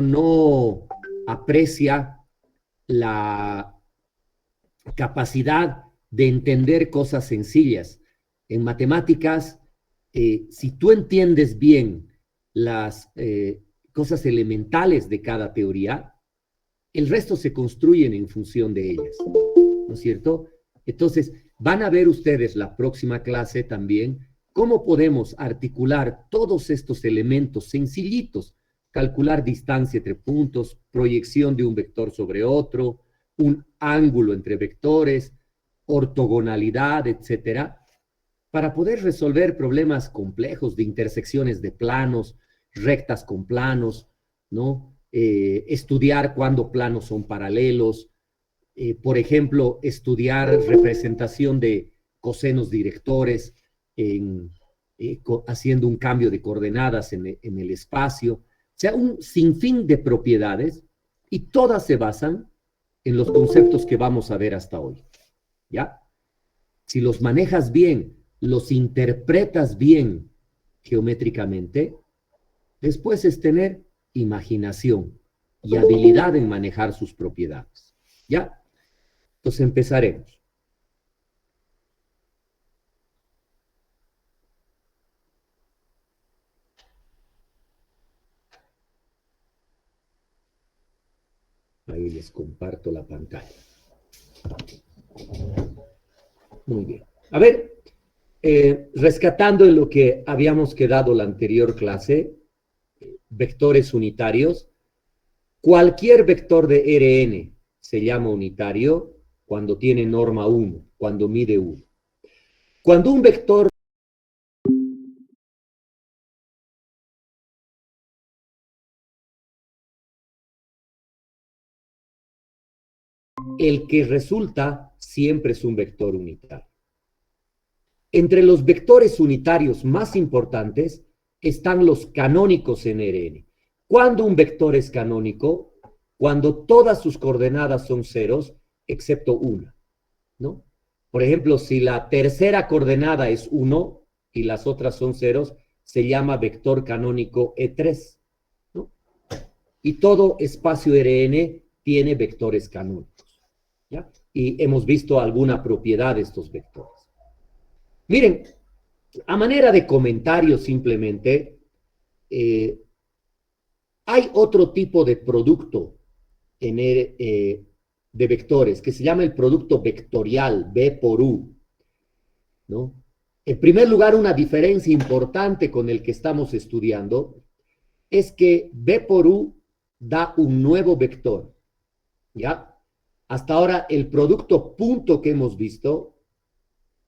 no aprecia la capacidad de entender cosas sencillas. En matemáticas, si tú entiendes bien las cosas elementales de cada teoría, el resto se construyen en función de ellas, ¿no es cierto? Entonces, van a ver ustedes la próxima clase también cómo podemos articular todos estos elementos sencillitos, calcular distancia entre puntos, proyección de un vector sobre otro, un ángulo entre vectores, ortogonalidad, etcétera, para poder resolver problemas complejos de intersecciones de planos, rectas con planos, ¿no? Estudiar cuándo planos son paralelos, por ejemplo, estudiar representación de cosenos directores haciendo un cambio de coordenadas en el espacio, o sea, un sinfín de propiedades y todas se basan en los conceptos que vamos a ver hasta hoy, ¿ya? Si los manejas bien, los interpretas bien geométricamente, después es tener imaginación y habilidad en manejar sus propiedades, ¿ya? Entonces empezaremos. Ahí les comparto la pantalla. Muy bien. A ver, rescatando en lo que habíamos quedado la anterior clase, vectores unitarios, cualquier vector de Rn se llama unitario cuando tiene norma 1, cuando mide 1. Cuando un vector el que resulta siempre es un vector unitario. Entre los vectores unitarios más importantes están los canónicos en Rn. ¿Cuándo un vector es canónico? Cuando todas sus coordenadas son ceros, excepto una, ¿no? Por ejemplo, si la tercera coordenada es 1 y las otras son ceros, se llama vector canónico E3, ¿no? Y todo espacio Rn tiene vectores canónicos, ¿ya? Y hemos visto alguna propiedad de estos vectores. Miren, a manera de comentario simplemente, hay otro tipo de producto de vectores que se llama el producto vectorial, B por U, ¿no? En primer lugar, una diferencia importante con el que estamos estudiando es que B por U da un nuevo vector, ¿ya? Hasta ahora, el producto punto que hemos visto,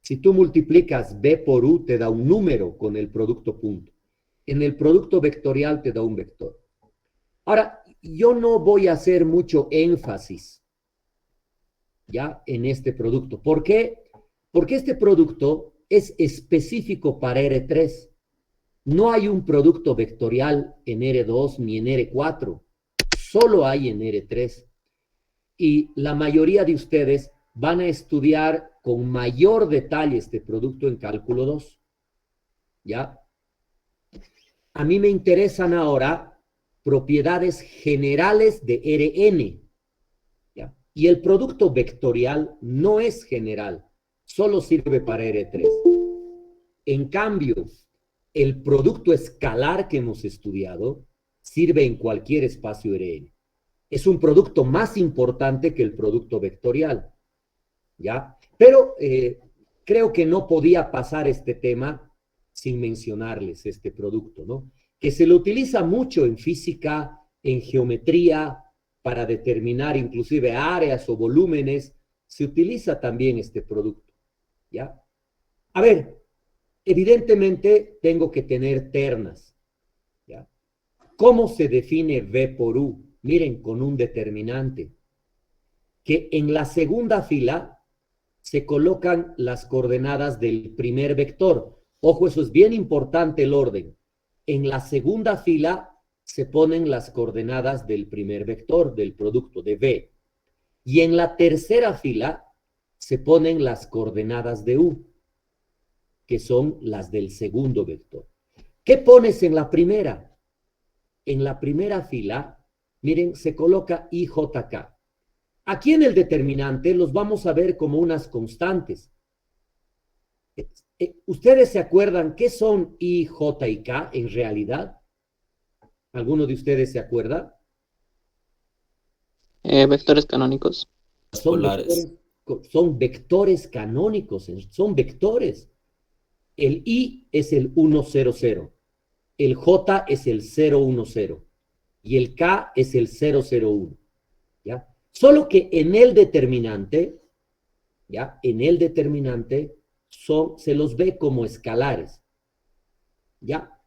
si tú multiplicas B por U, te da un número con el producto punto. En el producto vectorial te da un vector. Ahora, yo no voy a hacer mucho énfasis ya en este producto. ¿Por qué? Porque este producto es específico para R3. No hay un producto vectorial en R2 ni en R4. Solo hay en R3. Y la mayoría de ustedes van a estudiar con mayor detalle este producto en cálculo 2. ¿Ya? A mí me interesan ahora propiedades generales de Rn. ¿Ya? Y el producto vectorial no es general, solo sirve para R3. En cambio, el producto escalar que hemos estudiado sirve en cualquier espacio Rn. Es un producto más importante que el producto vectorial, ¿ya? Pero creo que no podía pasar este tema sin mencionarles este producto, ¿no? Que se lo utiliza mucho en física, en geometría, para determinar inclusive áreas o volúmenes, se utiliza también este producto, ¿ya? A ver, evidentemente tengo que tener ternas, ¿ya? ¿Cómo se define V por U? Miren, con un determinante, que en la segunda fila se colocan las coordenadas del primer vector. Ojo, eso es bien importante el orden. En la segunda fila se ponen las coordenadas del primer vector, del producto de V. Y en la tercera fila se ponen las coordenadas de U, que son las del segundo vector. ¿Qué pones en la primera? En la primera fila miren, se coloca IJK. Aquí en el determinante los vamos a ver como unas constantes. ¿Ustedes se acuerdan qué son I, J y K en realidad? ¿Alguno de ustedes se acuerda? Vectores canónicos. Son Polares. vectores, son vectores canónicos, son vectores. El I es el 1, 0, 0. El J es el 0, 1, 0. Y el K es el 0, 0, 1. ¿Ya? Solo que en el determinante, ¿ya? En el determinante se los ve como escalares. ¿Ya?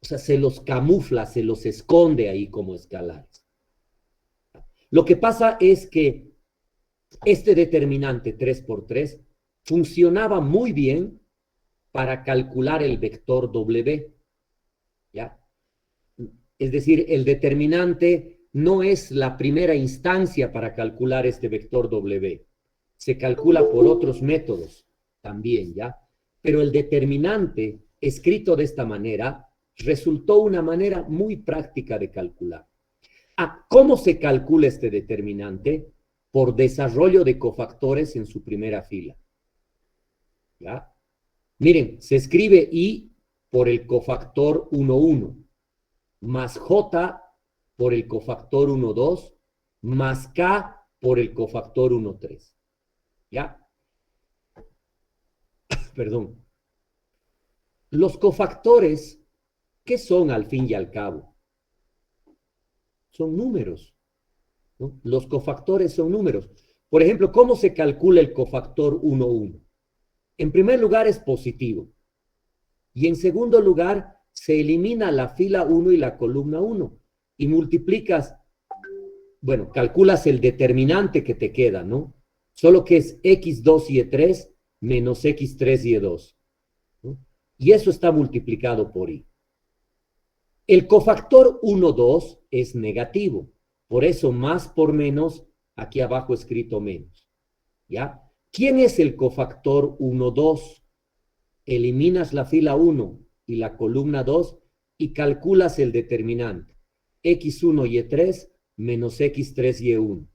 O sea, se los camufla, se los esconde ahí como escalares. Lo que pasa es que este determinante 3 por 3 funcionaba muy bien para calcular el vector W. ¿Ya? Es decir, el determinante no es la primera instancia para calcular este vector W. Se calcula por otros métodos también, ¿ya? Pero el determinante, escrito de esta manera, resultó una manera muy práctica de calcular. ¿Cómo se calcula este determinante? Por desarrollo de cofactores en su primera fila. ¿Ya? Miren, se escribe I por el cofactor 1, 1, más J por el cofactor 1, 2, más K por el cofactor 1, 3. ¿Ya? Perdón. Los cofactores, ¿qué son al fin y al cabo? Son números, ¿no? Los cofactores son números. Por ejemplo, ¿cómo se calcula el cofactor 1, 1? En primer lugar es positivo. Y en segundo lugar, se elimina la fila 1 y la columna 1. Y multiplicas, bueno, calculas el determinante que te queda, ¿no? Solo que es x2 y e3 menos x3 y e2. ¿No? Y eso está multiplicado por i. El cofactor 1, 2 es negativo. Por eso más por menos, aquí abajo escrito menos. ¿Ya? ¿Quién es el cofactor 1, 2? Eliminas la fila 1 y la columna 2 y calculas el determinante. X1 y E3 menos X3 y E1.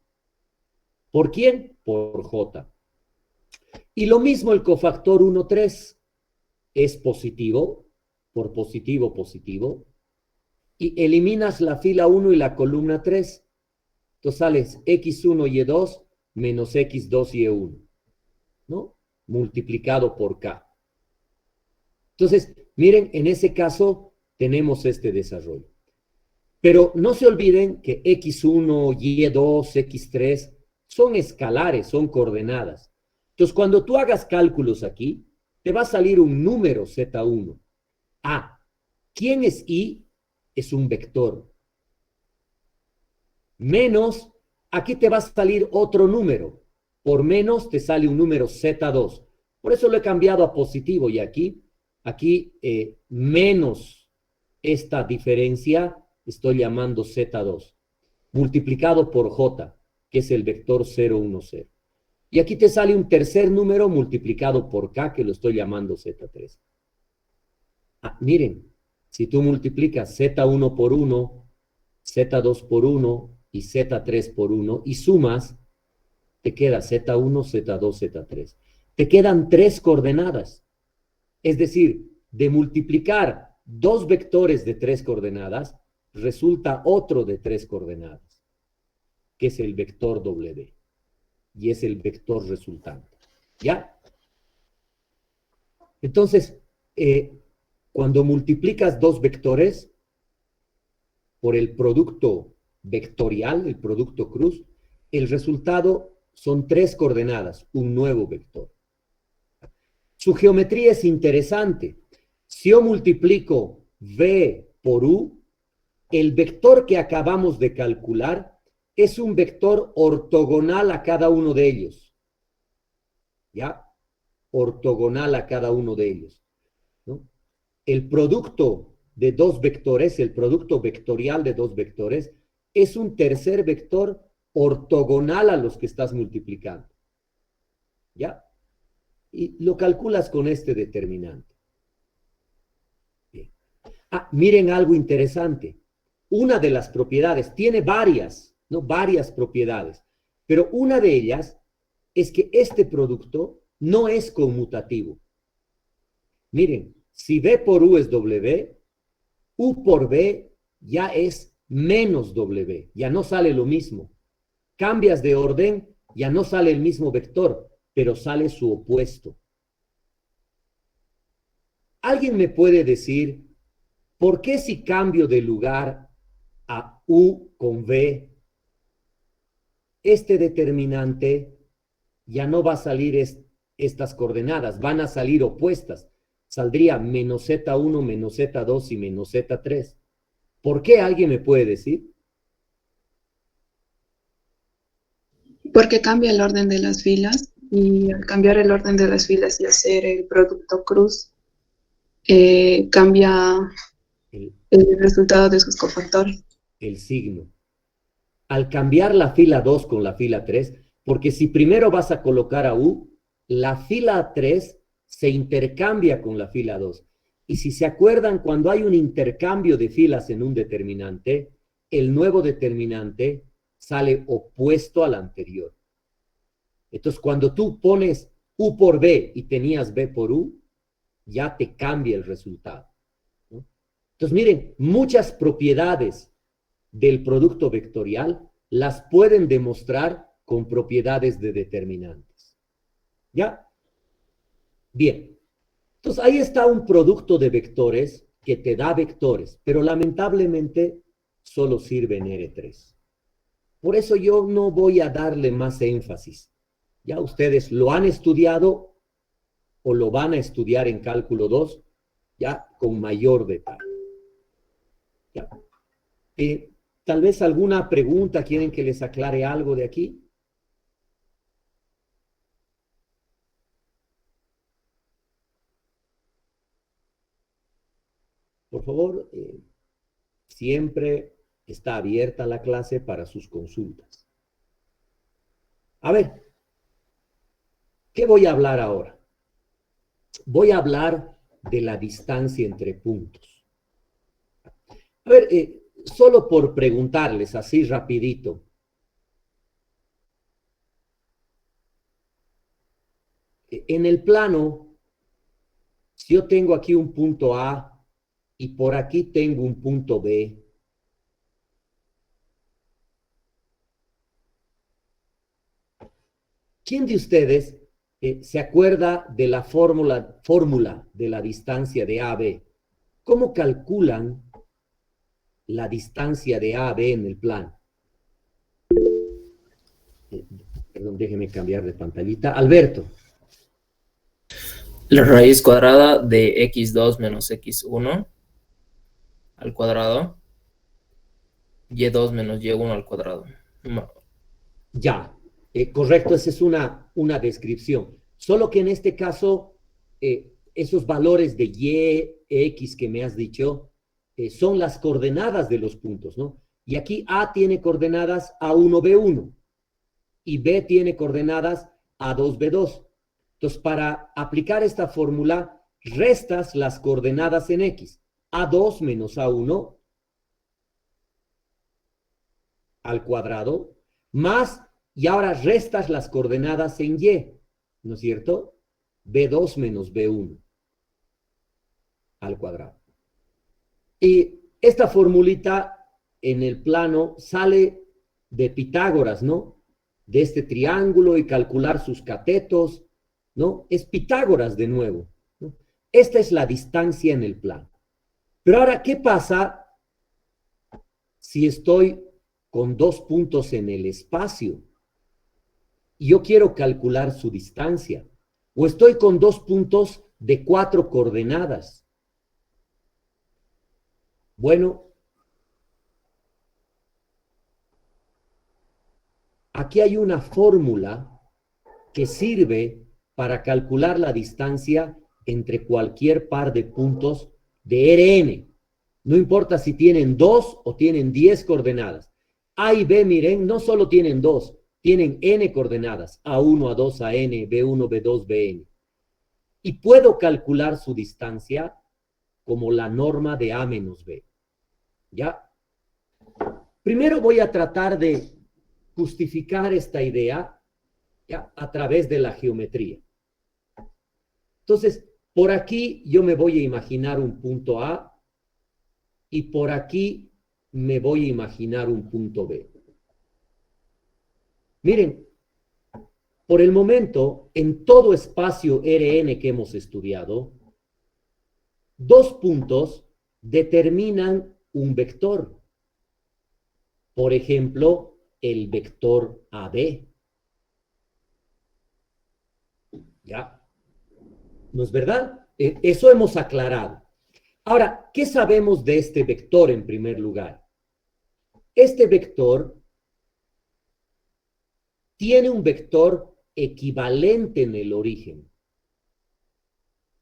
¿Por quién? Por J. Y lo mismo el cofactor 1, 3 es positivo, por positivo, positivo, y eliminas la fila 1 y la columna 3. Entonces sales X1 y E2 menos X2 y E1, ¿no? Multiplicado por K. Entonces, miren, en ese caso tenemos este desarrollo. Pero no se olviden que X1, Y2, X3 son escalares, son coordenadas. Entonces, cuando tú hagas cálculos aquí, te va a salir un número Z1. ¿Quién es Y? Es un vector. Menos, aquí te va a salir otro número. Por menos te sale un número Z2. Por eso lo he cambiado a positivo y aquí menos esta diferencia estoy llamando Z2, multiplicado por J, que es el vector 0, 1, 0. Y aquí te sale un tercer número multiplicado por K, que lo estoy llamando Z3. Miren, si tú multiplicas Z1 por 1, Z2 por 1 y Z3 por 1 y sumas, te queda Z1, Z2, Z3. Te quedan 3 coordenadas. Es decir, de multiplicar 2 vectores de 3 coordenadas, resulta otro de 3 coordenadas, que es el vector W, y es el vector resultante. ¿Ya? Entonces, cuando multiplicas 2 vectores por el producto vectorial, el producto cruz, el resultado son 3 coordenadas, un nuevo vector. Su geometría es interesante. Si yo multiplico V por U, el vector que acabamos de calcular es un vector ortogonal a cada uno de ellos. ¿Ya? Ortogonal a cada uno de ellos, ¿no? El producto de dos vectores, el producto vectorial de dos vectores, es un tercer vector ortogonal a los que estás multiplicando. ¿Ya? Y lo calculas con este determinante. Bien. Miren algo interesante. una de las propiedades, tiene varias, ¿no? Varias propiedades, pero una de ellas es que este producto no es conmutativo. Miren, si B por U es W, U por B ya es menos W, ya no sale lo mismo. Cambias de orden, ya no sale el mismo vector, pero sale su opuesto. ¿Alguien me puede decir por qué si cambio de lugar a U con V, este determinante ya no va a salir estas coordenadas, van a salir opuestas? Saldría menos Z1, menos Z2 y menos Z3. ¿Por qué? ¿Alguien me puede decir? Porque cambia el orden de las filas y al cambiar el orden de las filas y hacer el producto cruz, cambia El, el resultado de sus cofactores. el signo. Al cambiar la fila 2 con la fila 3, porque si primero vas a colocar a U, la fila 3 se intercambia con la fila 2. Y si se acuerdan, cuando hay un intercambio de filas en un determinante, el nuevo determinante sale opuesto al anterior. Entonces, cuando tú pones U por B y tenías B por U, ya te cambia el resultado, ¿no? Entonces, miren, muchas propiedades del producto vectorial las pueden demostrar con propiedades de determinantes. ¿Ya? Bien. Entonces, ahí está un producto de vectores que te da vectores, pero lamentablemente solo sirve en R3. Por eso yo no voy a darle más énfasis. Ya ustedes lo han estudiado o lo van a estudiar en cálculo 2 ya con mayor detalle. ¿Ya? Tal vez alguna pregunta, quieren que les aclare algo de aquí. Por favor, siempre está abierta la clase para sus consultas. A ver, ¿qué voy a hablar ahora? Voy a hablar de la distancia entre puntos. A ver, solo por preguntarles así rapidito. En el plano, si yo tengo aquí un punto A y por aquí tengo un punto B, ¿quién de ustedes se acuerda de la fórmula de la distancia de AB? ¿Cómo calculan la distancia de AB en el plano? Perdón, déjeme cambiar de pantallita. Alberto. La raíz cuadrada de x2 menos x1 al cuadrado, y2 menos y1 al cuadrado. Ya, correcto, esa es una descripción. Solo que en este caso, esos valores de y, x que me has dicho, son las coordenadas de los puntos, ¿no? Y aquí A tiene coordenadas A1, B1, y B tiene coordenadas A2, B2. Entonces, para aplicar esta fórmula, restas las coordenadas en X. A2 menos A1 al cuadrado, más, y ahora restas las coordenadas en Y, ¿no es cierto? B2 menos B1 al cuadrado. Y esta formulita en el plano sale de Pitágoras, ¿no? De este triángulo y calcular sus catetos, ¿no? Es Pitágoras de nuevo, ¿no? Esta es la distancia en el plano. Pero ahora, ¿qué pasa si estoy con dos puntos en el espacio y yo quiero calcular su distancia? O estoy con dos puntos de 4 coordenadas. Bueno, aquí hay una fórmula que sirve para calcular la distancia entre cualquier par de puntos de Rn. No importa si tienen 2 o tienen 10 coordenadas. A y B, miren, no solo tienen 2, tienen n coordenadas. A1, A2, AN, B1, B2, Bn. Y puedo calcular su distancia como la norma de A menos B. ¿Ya? Primero voy a tratar de justificar esta idea, ¿ya?, a través de la geometría. Entonces, por aquí yo me voy a imaginar un punto A y por aquí me voy a imaginar un punto B. Miren, por el momento, en todo espacio Rn que hemos estudiado, dos puntos determinan un vector. Por ejemplo, el vector AB. ¿Ya? ¿No es verdad? Eso hemos aclarado. Ahora, ¿qué sabemos de este vector en primer lugar? Este vector tiene un vector equivalente en el origen.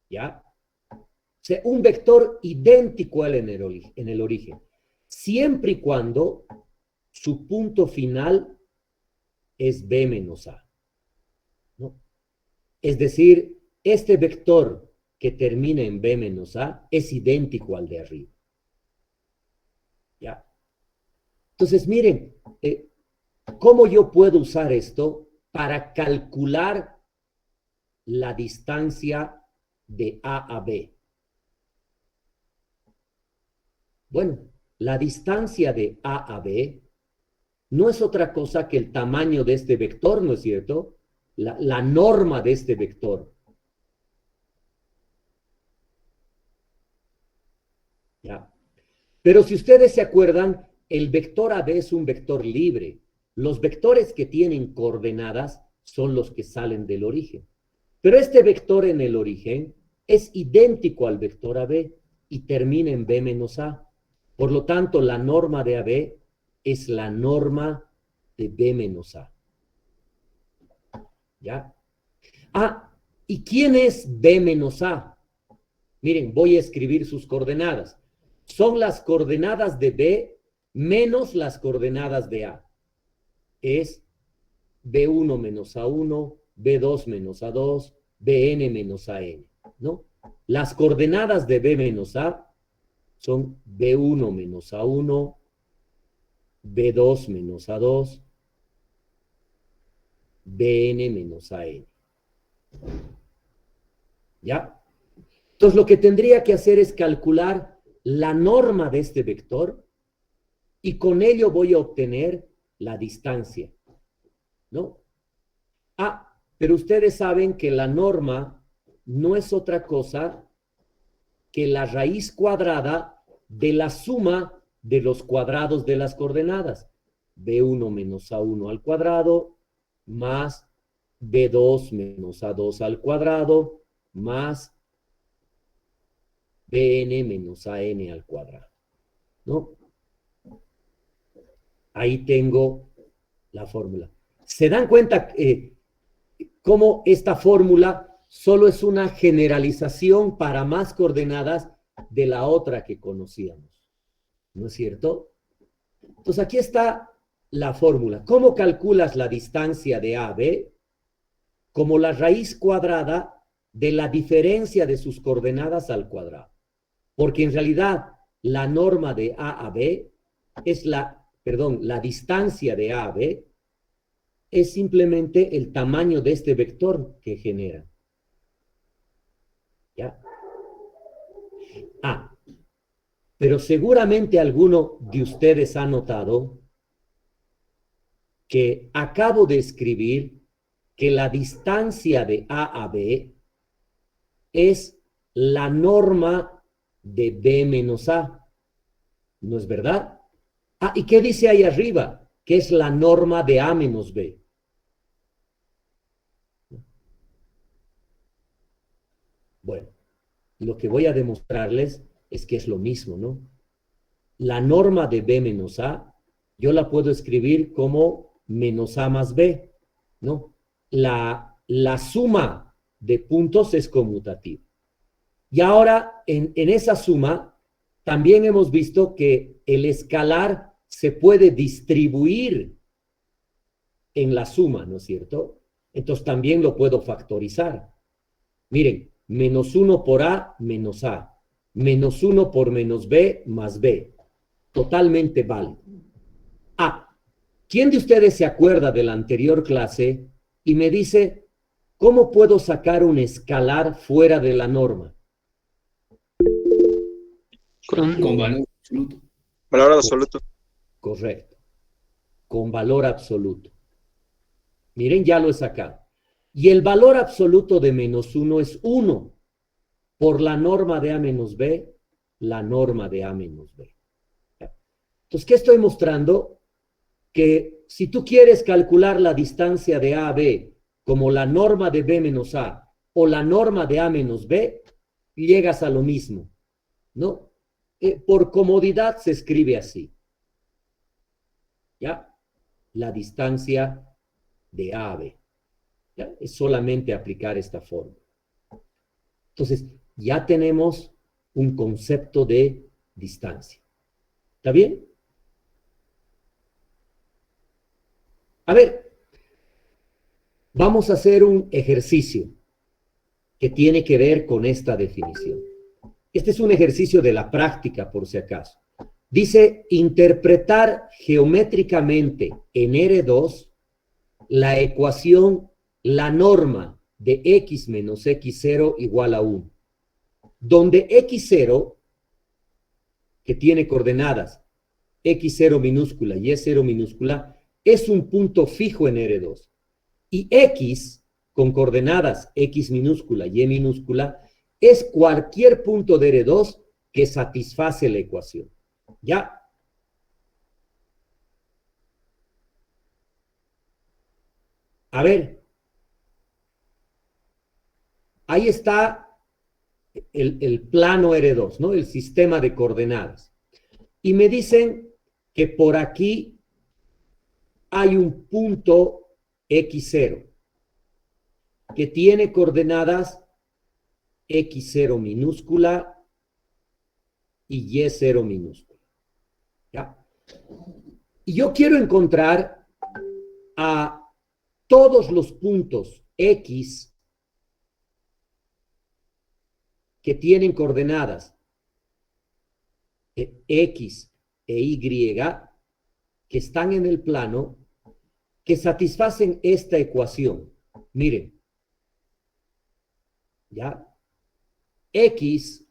¿Ya? O sea, un vector idéntico a él en el origen, siempre y cuando su punto final es B menos A, ¿no? Es decir, este vector que termina en B menos A es idéntico al de arriba. ¿Ya? Entonces, miren, ¿cómo yo puedo usar esto para calcular la distancia de A a B? Bueno, la distancia de A a B no es otra cosa que el tamaño de este vector, ¿no es cierto? La norma de este vector. ¿Ya? Pero si ustedes se acuerdan, el vector AB es un vector libre. Los vectores que tienen coordenadas son los que salen del origen. Pero este vector en el origen es idéntico al vector AB y termina en B menos A. Por lo tanto, la norma de AB es la norma de B menos A. ¿Ya? Ah, ¿y quién es B menos A? Miren, voy a escribir sus coordenadas. Son las coordenadas de B menos las coordenadas de A. Es B1 menos A1, B2 menos A2, Bn menos An, ¿no? Las coordenadas de B menos A son B1 menos A1, B2 menos A2, Bn menos An. ¿Ya? Entonces, lo que tendría que hacer es calcular la norma de este vector y con ello voy a obtener la distancia, ¿no? Ah, pero ustedes saben que la norma no es otra cosa que la raíz cuadrada de la suma de los cuadrados de las coordenadas. B1 menos A1 al cuadrado más B2 menos A2 al cuadrado más Bn menos An al cuadrado, ¿no? Ahí tengo la fórmula. ¿Se dan cuenta cómo esta fórmula solo es una generalización para más coordenadas de la otra que conocíamos? ¿No es cierto? Entonces aquí está la fórmula. ¿Cómo calculas la distancia de A a B? Como la raíz cuadrada de la diferencia de sus coordenadas al cuadrado. Porque en realidad la norma de A a B es la distancia de A a B es simplemente el tamaño de este vector que genera. ¿Ya? Ah, pero seguramente alguno de ustedes ha notado que acabo de escribir que la distancia de A a B es la norma de B menos A. ¿No es verdad? Ah, ¿y qué dice ahí arriba? Que es la norma de A menos B. Bueno, lo que voy a demostrarles es que es lo mismo, ¿no? La norma de B menos A, yo la puedo escribir como menos A más B, ¿no? La suma de puntos es conmutativa. Y ahora, en esa suma, también hemos visto que el escalar se puede distribuir en la suma, ¿no es cierto? Entonces también lo puedo factorizar. Miren, menos 1 por A menos A, menos 1 por menos B más B. Totalmente válido. Ah, ¿quién de ustedes se acuerda de la anterior clase y me dice cómo puedo sacar un escalar fuera de la norma? Con valor absoluto. Valor absoluto. Correcto, con valor absoluto. Miren, ya lo he sacado. Y el valor absoluto de -1 es 1 por la norma de A menos B, la norma de A menos B. Entonces, ¿qué estoy mostrando? Que si tú quieres calcular la distancia de A a B como la norma de B menos A o la norma de A menos B, llegas a lo mismo, ¿no? Por comodidad se escribe así. ¿Ya? La distancia de A a B. ¿Ya? Es solamente aplicar esta fórmula. Entonces, ya tenemos un concepto de distancia. ¿Está bien? A ver, vamos a hacer un ejercicio que tiene que ver con esta definición. Este es un ejercicio de la práctica, por si acaso. Dice, interpretar geométricamente en R2 la ecuación, la norma de x menos x0 igual a 1, donde x0, que tiene coordenadas x0 minúscula y y0 minúscula, es un punto fijo en R2. Y x, con coordenadas x minúscula y minúscula, es cualquier punto de R2 que satisface la ecuación. ¿Ya? A ver. Ahí está el plano R2, ¿no? El sistema de coordenadas. Y me dicen que por aquí hay un punto x0 que tiene coordenadas x0 minúscula y y0 minúscula. ¿Ya? Y yo quiero encontrar a todos los puntos x que tienen coordenadas x e y que están en el plano que satisfacen esta ecuación. Miren, ¿ya? X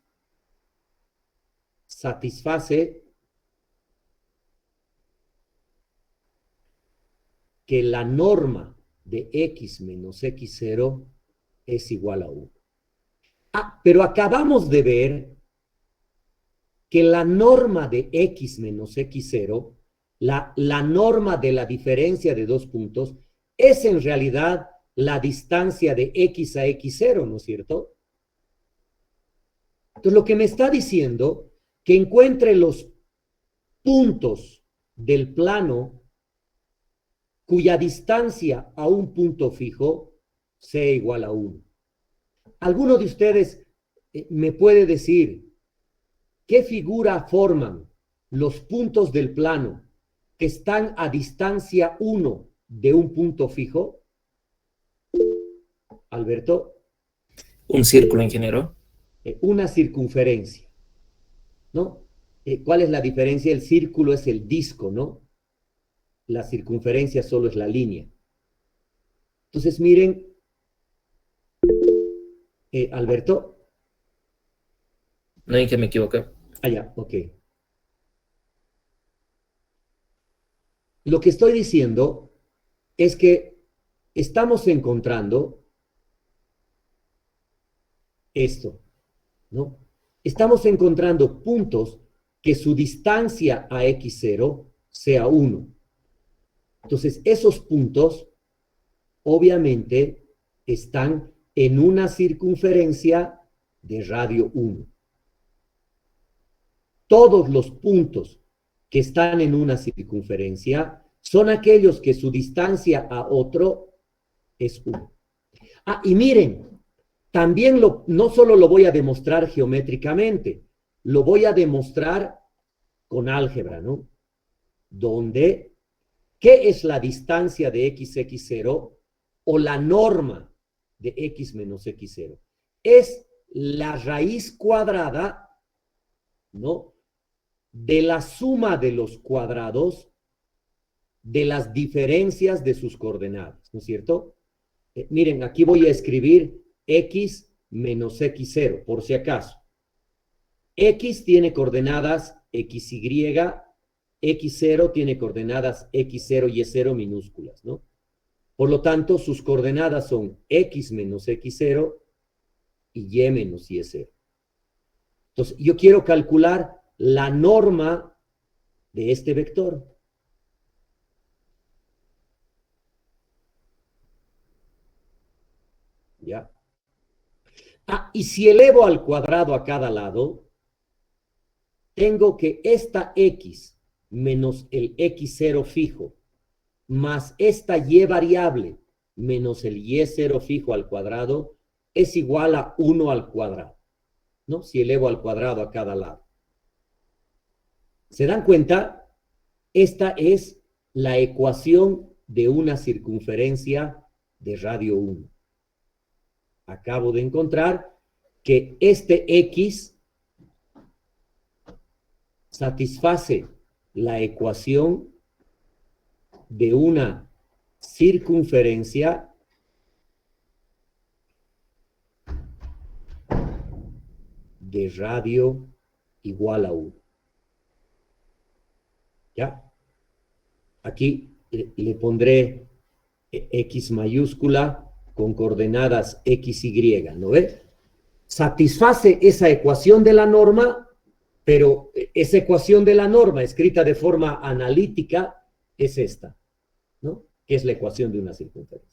satisface que la norma de x menos x0 es igual a 1. Ah, pero acabamos de ver que la norma de x menos x0, la norma de la diferencia de dos puntos, es en realidad la distancia de x a x0, ¿no es cierto? Entonces, lo que me está diciendo, que encuentre los puntos del plano cuya distancia a un punto fijo sea igual a 1. ¿Alguno de ustedes me puede decir qué figura forman los puntos del plano que están a distancia 1 de un punto fijo? Alberto. Un círculo, ingeniero. Una circunferencia, ¿no? ¿Cuál es la diferencia? El círculo es el disco, ¿no? La circunferencia solo es la línea. Entonces, miren, Alberto. No hay que me equivoqué. Ah, ya, ok. Lo que estoy diciendo es que estamos encontrando esto, ¿no? Estamos encontrando puntos que su distancia a x0 sea 1. Entonces, esos puntos obviamente están en una circunferencia de radio 1. Todos los puntos que están en una circunferencia son aquellos que su distancia a otro es 1. Ah, y miren, también no solo lo voy a demostrar geométricamente, lo voy a demostrar con álgebra, ¿no? Donde, ¿qué es la distancia de x0 o la norma de x menos x0? Es la raíz cuadrada, ¿no?, de la suma de los cuadrados de las diferencias de sus coordenadas, ¿no es cierto? Miren, aquí voy a escribir x menos x0, por si acaso. X tiene coordenadas xy, x0 tiene coordenadas x0 y y0 minúsculas, ¿no? Por lo tanto, sus coordenadas son x menos x0 y y menos y0. Entonces, yo quiero calcular la norma de este vector. ¿Ya? Ah, y si elevo al cuadrado a cada lado, tengo que esta x menos el x0 fijo más esta y variable menos el y0 fijo al cuadrado es igual a 1 al cuadrado, ¿no? Si elevo al cuadrado a cada lado. ¿Se dan cuenta? Esta es la ecuación de una circunferencia de radio 1. Acabo de encontrar que este x satisface la ecuación de una circunferencia de radio igual a 1. ¿Ya? Aquí le pondré x mayúscula con coordenadas xy, ¿no ve? Satisface esa ecuación de la norma, pero esa ecuación de la norma escrita de forma analítica es esta, ¿no? Que es la ecuación de una circunferencia.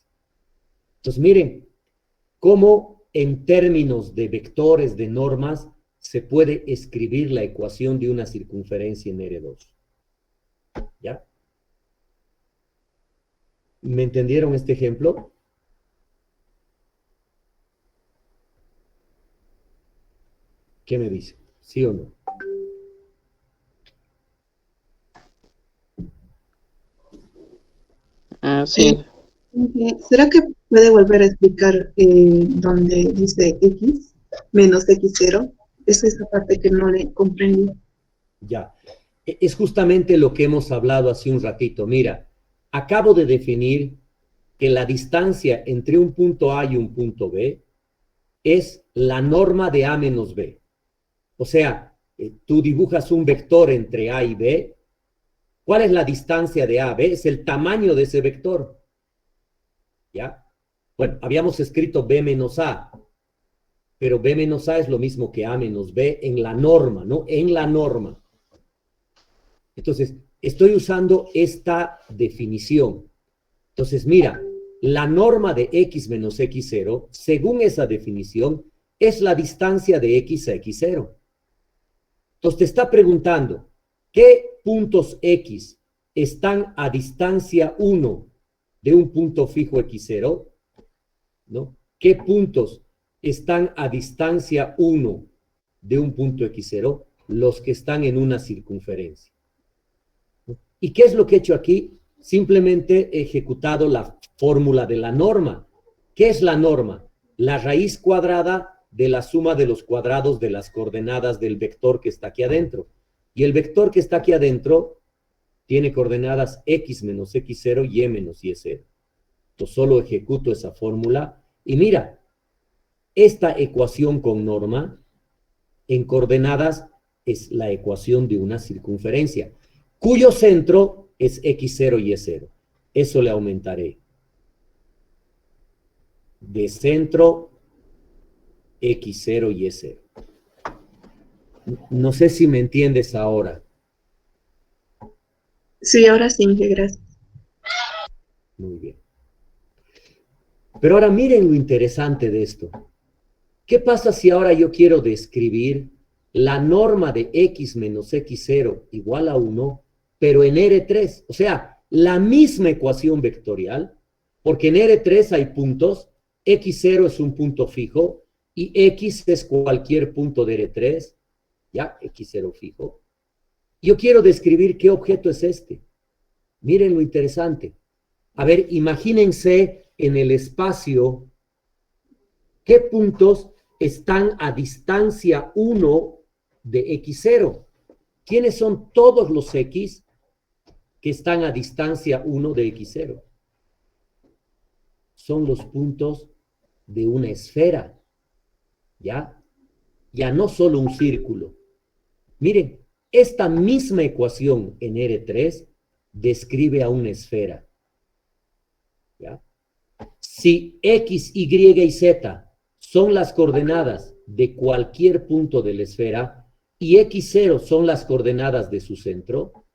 Entonces, miren cómo en términos de vectores, de normas, se puede escribir la ecuación de una circunferencia en R2. ¿Ya? ¿Me entendieron este ejemplo? ¿Qué me dice? ¿Sí o no? Sí. ¿Será que puede volver a explicar donde dice x menos x0? Es esa parte que no le comprendí. Ya. Es justamente lo que hemos hablado hace un ratito. Mira, acabo de definir que la distancia entre un punto A y un punto B es la norma de A menos B. O sea, tú dibujas un vector entre A y B. ¿Cuál es la distancia de A a B? Es el tamaño de ese vector. ¿Ya? Bueno, habíamos escrito B menos A, pero B menos A es lo mismo que A menos B en la norma, ¿no? En la norma. Entonces, estoy usando esta definición. Entonces, mira, la norma de x menos x0, según esa definición, es la distancia de x a x0. Entonces, te está preguntando, ¿qué puntos x están a distancia 1 de un punto fijo x0? ¿No? ¿Qué puntos están a distancia 1 de un punto x0? Los que están en una circunferencia. ¿Y qué es lo que he hecho aquí? Simplemente he ejecutado la fórmula de la norma. ¿Qué es la norma? La raíz cuadrada de la suma de los cuadrados de las coordenadas del vector que está aquí adentro. Y el vector que está aquí adentro tiene coordenadas x menos x0 y menos y0. Entonces solo ejecuto esa fórmula y mira, esta ecuación con norma en coordenadas es la ecuación de una circunferencia, cuyo centro es x0 y y0. Eso le aumentaré. De centro x0 y y0. No sé si me entiendes ahora. Sí, ahora sí, gracias. Muy bien. Pero ahora miren lo interesante de esto. ¿Qué pasa si ahora yo quiero describir la norma de x menos x0 igual a 1, pero en R3? O sea, la misma ecuación vectorial, porque en R3 hay puntos, x0 es un punto fijo y x es cualquier punto de R3, ya, x0 fijo. Yo quiero describir qué objeto es este. Miren lo interesante. A ver, imagínense en el espacio qué puntos están a distancia 1 de x0. ¿Quiénes son todos los x que están a distancia 1 de x0. Son los puntos de una esfera, ¿ya? Ya no solo un círculo. Miren, esta misma ecuación en R3 describe a una esfera, ¿ya? Si X, Y y Z son las coordenadas de cualquier punto de la esfera y X0 son las coordenadas de su centro,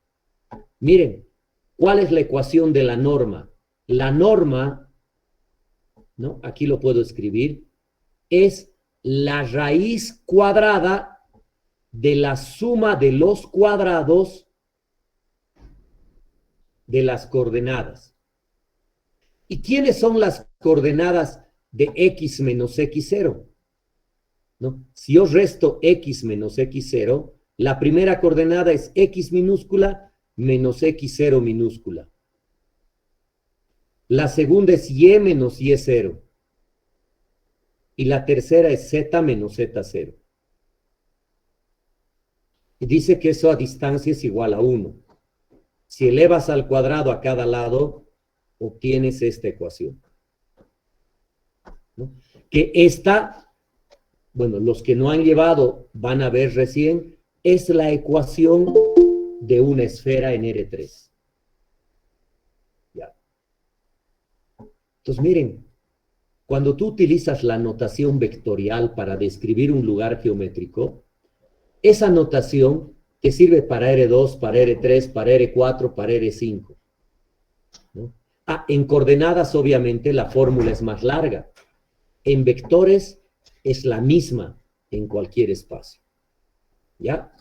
miren, ¿cuál es la ecuación de la norma? La norma, ¿no? Aquí lo puedo escribir, es la raíz cuadrada de la suma de los cuadrados de las coordenadas. ¿Y quiénes son las coordenadas de x menos x0? ¿No? Si yo resto x menos x0, la primera coordenada es x minúscula menos x0 minúscula. La segunda es y menos y0. Y la tercera es z menos z0. Y dice que eso a distancia es igual a 1. Si elevas al cuadrado a cada lado, obtienes esta ecuación, ¿no? Que esta, bueno, los que no han llevado van a ver recién, es la ecuación de una esfera en R3. ¿Ya? Entonces, miren, cuando tú utilizas la notación vectorial para describir un lugar geométrico, esa notación te sirve para R2, para R3, para R4, para R5, ¿no? En coordenadas, obviamente, la fórmula es más larga. En vectores es la misma en cualquier espacio. ¿Ya?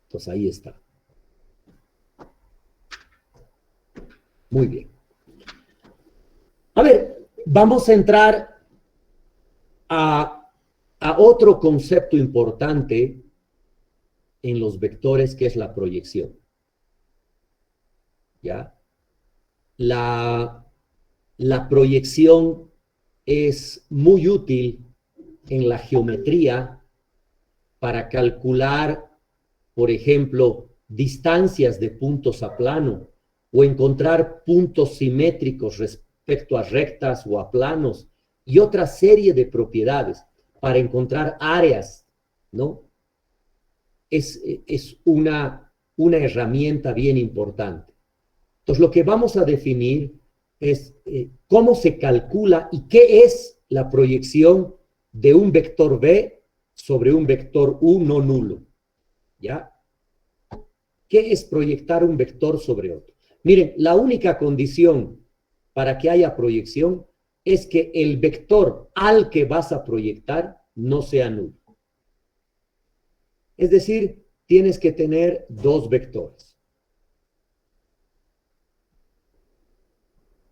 Entonces ahí está. Muy bien. A ver, vamos a entrar a otro concepto importante en los vectores, que es la proyección. ¿Ya? La proyección es muy útil en la geometría para calcular, por ejemplo, distancias de puntos a plano o encontrar puntos simétricos respecto a rectas o a planos y otra serie de propiedades para encontrar áreas, ¿no? Es una herramienta bien importante. Entonces, lo que vamos a definir es cómo se calcula y qué es la proyección de un vector B sobre un vector U no nulo. ¿Ya? ¿Qué es proyectar un vector sobre otro? Miren, la única condición para que haya proyección es que el vector al que vas a proyectar no sea nulo. Es decir, tienes que tener dos vectores.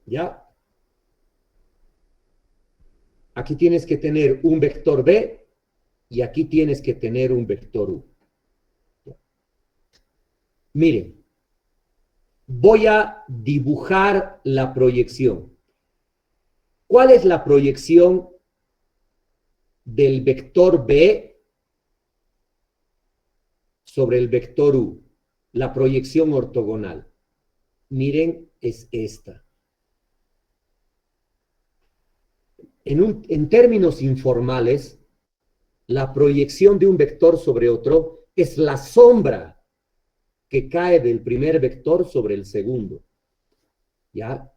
¿Ya? Aquí tienes que tener un vector B y aquí tienes que tener un vector U. ¿Ya? Miren, voy a dibujar la proyección. ¿Cuál es la proyección del vector B sobre el vector U? La proyección ortogonal. Miren, es esta. En términos informales, la proyección de un vector sobre otro es la sombra que cae del primer vector sobre el segundo. ¿Ya?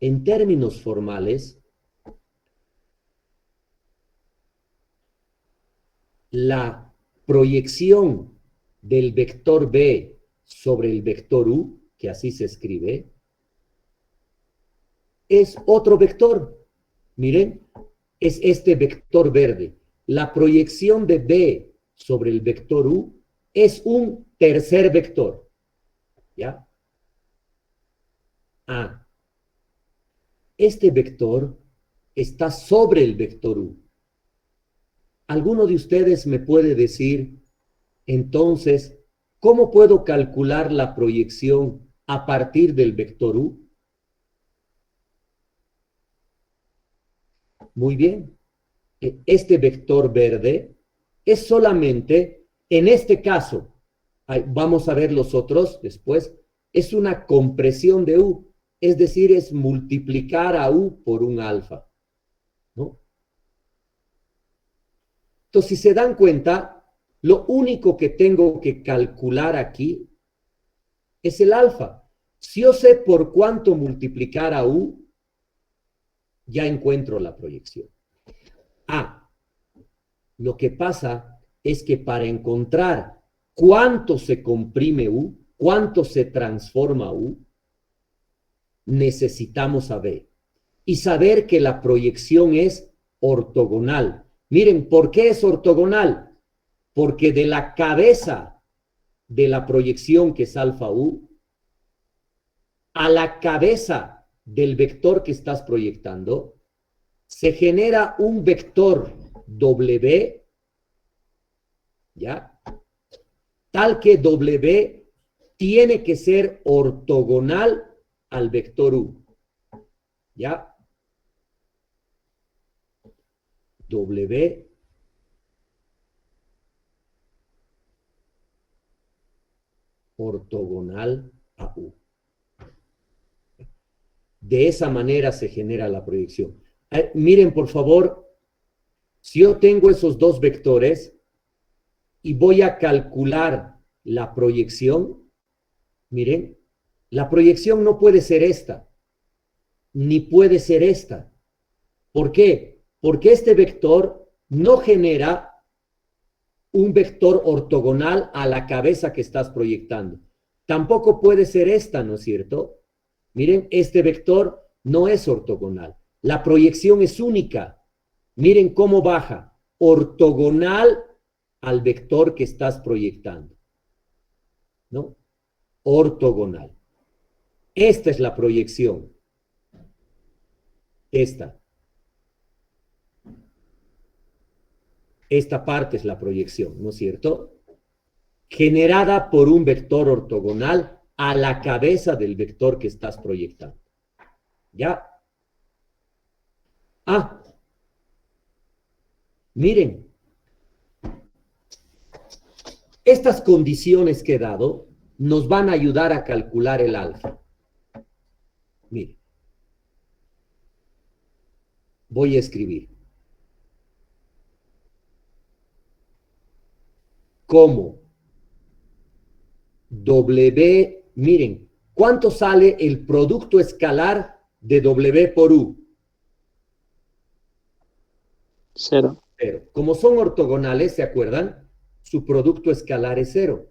En términos formales, la proyección del vector B sobre el vector U, que así se escribe, es otro vector. Miren, es este vector verde. La proyección de B sobre el vector U es un tercer vector. ¿Ya? Este vector está sobre el vector U. ¿Alguno de ustedes me puede decir, entonces, cómo puedo calcular la proyección a partir del vector U? Muy bien. Este vector verde es solamente, en este caso, vamos a ver los otros después, es una compresión de U, es decir, es multiplicar a U por un alfa, ¿no? Entonces, si se dan cuenta, lo único que tengo que calcular aquí es el alfa. Si yo sé por cuánto multiplicar a U, ya encuentro la proyección. Lo que pasa es que para encontrar cuánto se comprime U, cuánto se transforma U, necesitamos saber. Y saber que la proyección es ortogonal. Miren, ¿por qué es ortogonal? Porque de la cabeza de la proyección, que es alfa U, a la cabeza del vector que estás proyectando, se genera un vector W, ¿ya? Tal que W tiene que ser ortogonal al vector U, ¿ya? W ortogonal a U. De esa manera se genera la proyección. Miren, por favor, si yo tengo esos dos vectores y voy a calcular la proyección, miren, la proyección no puede ser esta, ni puede ser esta. ¿Por qué? Porque este vector no genera un vector ortogonal a la cabeza que estás proyectando. Tampoco puede ser esta, ¿no es cierto? Miren, este vector no es ortogonal. La proyección es única. Miren cómo baja. Ortogonal al vector que estás proyectando, ¿no? Ortogonal. Esta es la proyección. Esta parte es la proyección, ¿no es cierto? Generada por un vector ortogonal a la cabeza del vector que estás proyectando. ¿Ya? Miren, estas condiciones que he dado nos van a ayudar a calcular el alfa. Miren, voy a escribir. Como W, miren, ¿cuánto sale el producto escalar de W por U? 0. 0. Como son ortogonales, ¿se acuerdan? Su producto escalar es 0.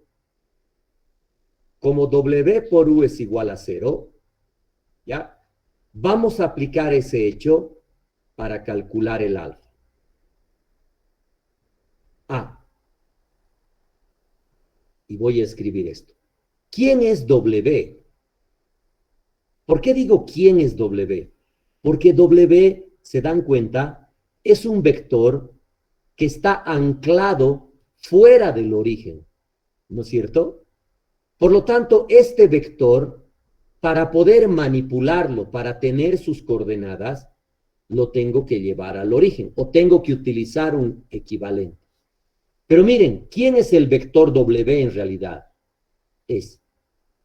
Como W por U es igual a 0, ¿ya? Vamos a aplicar ese hecho para calcular el alfa. Y voy a escribir esto. ¿Quién es W? ¿Por qué digo quién es W? Porque W, se dan cuenta, es un vector que está anclado fuera del origen, ¿no es cierto? Por lo tanto, este vector, para poder manipularlo, para tener sus coordenadas, lo tengo que llevar al origen o tengo que utilizar un equivalente. Pero miren, ¿quién es el vector W en realidad? Es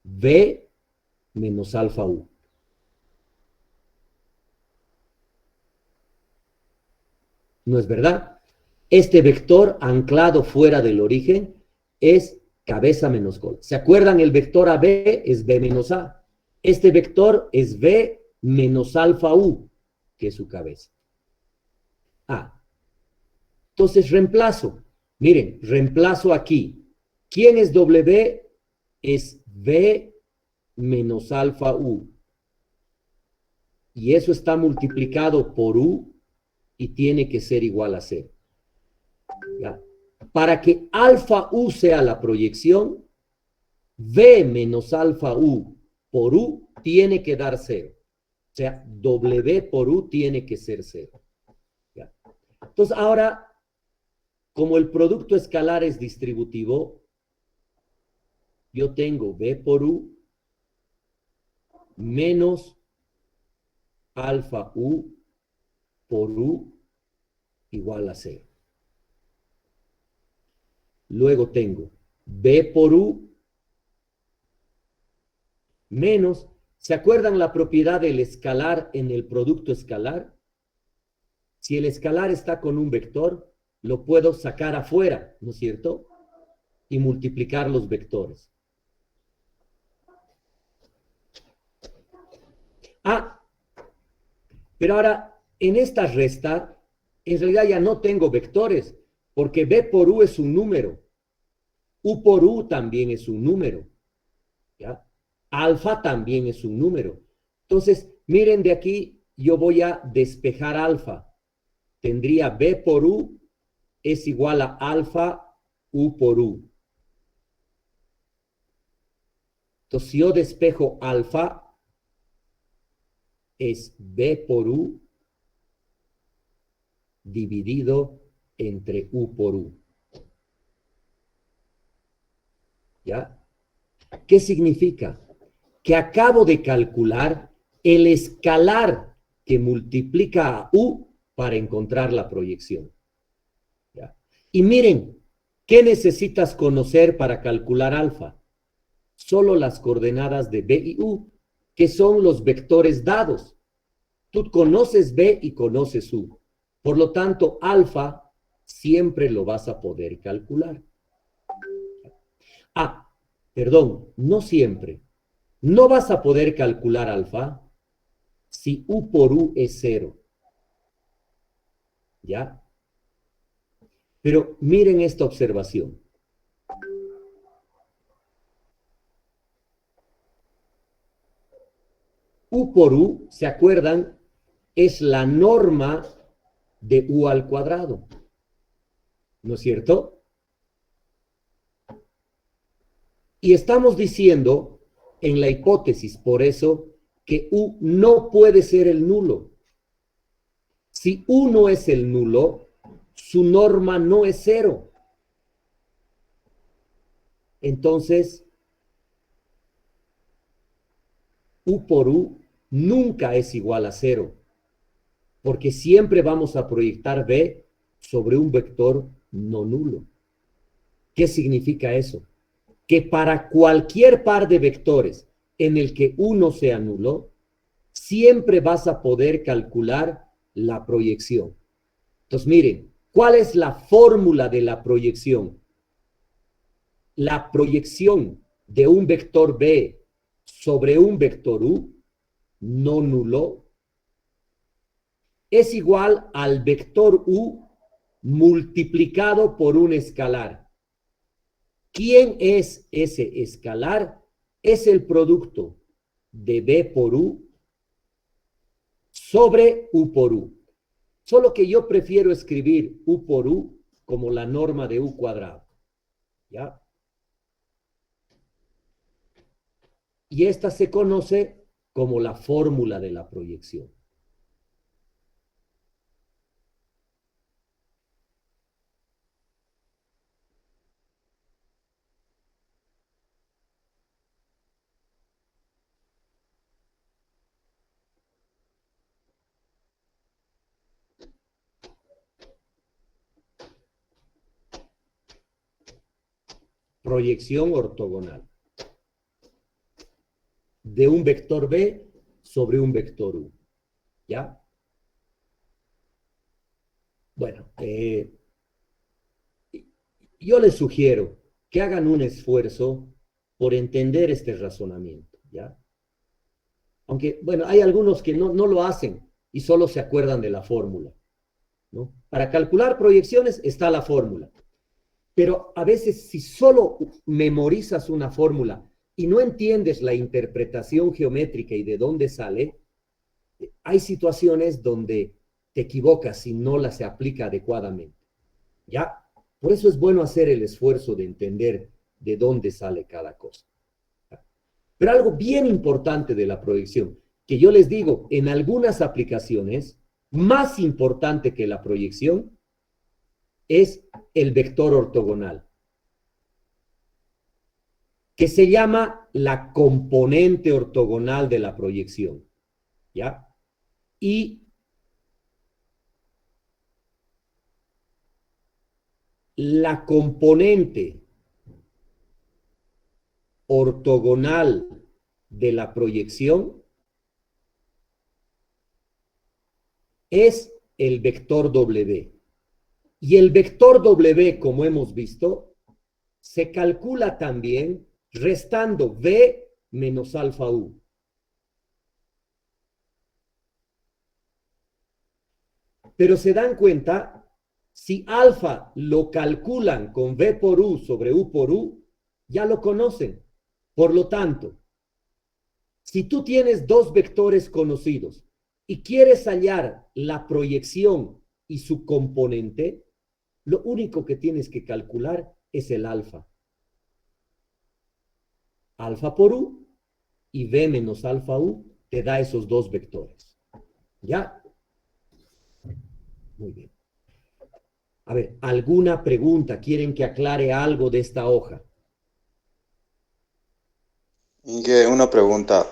V menos alfa U. ¿No es verdad? Este vector anclado fuera del origen es cabeza menos cola. ¿Se acuerdan? El vector AB es B menos A. Este vector es V menos alfa U, que es su cabeza. Entonces reemplazo. Miren, reemplazo aquí. ¿Quién es W? Es V menos alfa U. Y eso está multiplicado por U y tiene que ser igual a 0. ¿Ya? Para que alfa U sea la proyección, V menos alfa U por U tiene que dar 0. O sea, W por U tiene que ser 0. ¿Ya? Entonces, ahora, como el producto escalar es distributivo, yo tengo V por U menos alfa U por U igual a 0. Luego tengo B por U menos, ¿se acuerdan la propiedad del escalar en el producto escalar? Si el escalar está con un vector, lo puedo sacar afuera, ¿no es cierto? Y multiplicar los vectores. Ah, pero ahora, en esta resta, en realidad ya no tengo vectores, porque B por U es un número. U por U también es un número. ¿Ya? Alfa también es un número. Entonces, miren de aquí, yo voy a despejar alfa. Tendría B por U es igual a alfa U por U. Entonces, si yo despejo alfa, es B por U dividido entre U por U. ¿Ya? ¿Qué significa? Que acabo de calcular el escalar que multiplica a U para encontrar la proyección. ¿Ya? Y miren, ¿qué necesitas conocer para calcular alfa? Solo las coordenadas de B y U, que son los vectores dados. Tú conoces B y conoces U. Por lo tanto, alfa siempre lo vas a poder calcular. Ah, perdón, no siempre. No vas a poder calcular alfa si U por U es 0. ¿Ya? Pero miren esta observación. U por U, ¿se acuerdan? Es la norma de U al cuadrado. ¿No es cierto? Y estamos diciendo en la hipótesis, por eso, que U no puede ser el nulo. Si U no es el nulo, su norma no es 0. Entonces, U por U nunca es igual a 0, porque siempre vamos a proyectar B sobre un vector no nulo. ¿Qué significa eso? Que para cualquier par de vectores en el que uno sea nulo, siempre vas a poder calcular la proyección. Entonces, miren, ¿cuál es la fórmula de la proyección? La proyección de un vector B sobre un vector U no nulo es igual al vector U multiplicado por un escalar. ¿Quién es ese escalar? Es el producto de B por U sobre U por U. Solo que yo prefiero escribir U por U como la norma de U cuadrado. ¿Ya? Y esta se conoce como la fórmula de la proyección. Proyección ortogonal de un vector B sobre un vector U. ¿Ya? Bueno, yo les sugiero que hagan un esfuerzo por entender este razonamiento, ¿ya? Aunque, bueno, hay algunos que no lo hacen y solo se acuerdan de la fórmula, ¿no? Para calcular proyecciones está la fórmula, pero a veces si solo memorizas una fórmula y no entiendes la interpretación geométrica y de dónde sale, hay situaciones donde te equivocas y no la se aplica adecuadamente, ¿ya? Por eso es bueno hacer el esfuerzo de entender de dónde sale cada cosa. Pero algo bien importante de la proyección, que yo les digo, en algunas aplicaciones, más importante que la proyección, es el vector ortogonal, que se llama la componente ortogonal de la proyección, ¿ya? Y la componente ortogonal de la proyección es el vector W. Y el vector W, como hemos visto, se calcula también restando V menos alfa U. Pero se dan cuenta, si alfa lo calculan con V por U sobre U por U, ya lo conocen. Por lo tanto, si tú tienes dos vectores conocidos y quieres hallar la proyección y su componente, lo único que tienes que calcular es el alfa. Alfa por U y V menos alfa U te da esos dos vectores. ¿Ya? Muy bien. A ver, ¿alguna pregunta? ¿Quieren que aclare algo de esta hoja? Inge, una pregunta.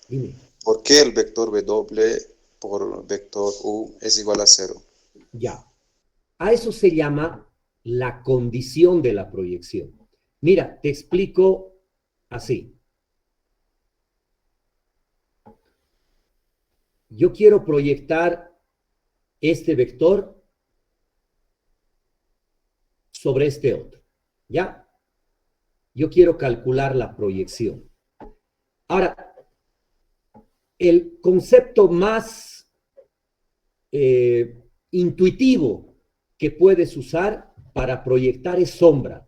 Dime. ¿Por qué el vector W por vector U es igual a 0? Ya. A eso se llama la condición de la proyección. Mira, te explico así. Yo quiero proyectar este vector sobre este otro. ¿Ya? Yo quiero calcular la proyección. Ahora, el concepto más intuitivo que puedes usar para proyectar es sombra,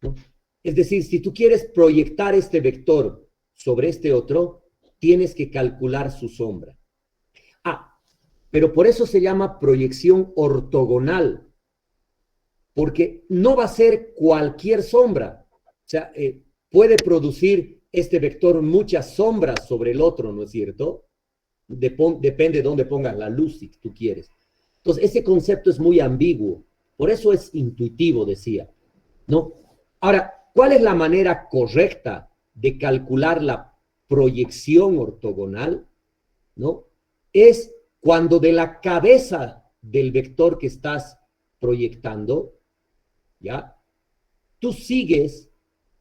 ¿no? Es decir, si tú quieres proyectar este vector sobre este otro, tienes que calcular su sombra. Ah, pero por eso se llama proyección ortogonal, porque no va a ser cualquier sombra. O sea, puede producir este vector muchas sombras sobre el otro, ¿no es cierto? Depende de dónde pongas la luz, si tú quieres. Entonces, ese concepto es muy ambiguo. Por eso es intuitivo, decía, ¿no? Ahora, ¿cuál es la manera correcta de calcular la proyección ortogonal? ¿No? Es cuando de la cabeza del vector que estás proyectando, ¿ya? Tú sigues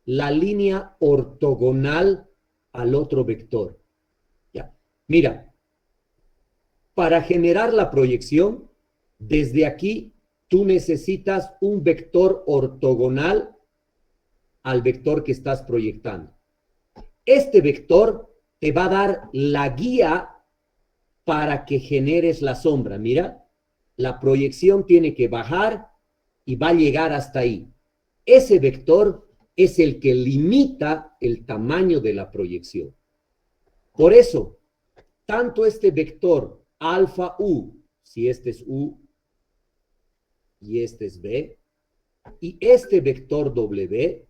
la línea ortogonal al otro vector, ¿ya? Mira, para generar la proyección, desde aquí tú necesitas un vector ortogonal al vector que estás proyectando. Este vector te va a dar la guía para que generes la sombra. Mira, la proyección tiene que bajar y va a llegar hasta ahí. Ese vector es el que limita el tamaño de la proyección. Por eso, tanto este vector alfa U, si este es U y este es B, y este vector W,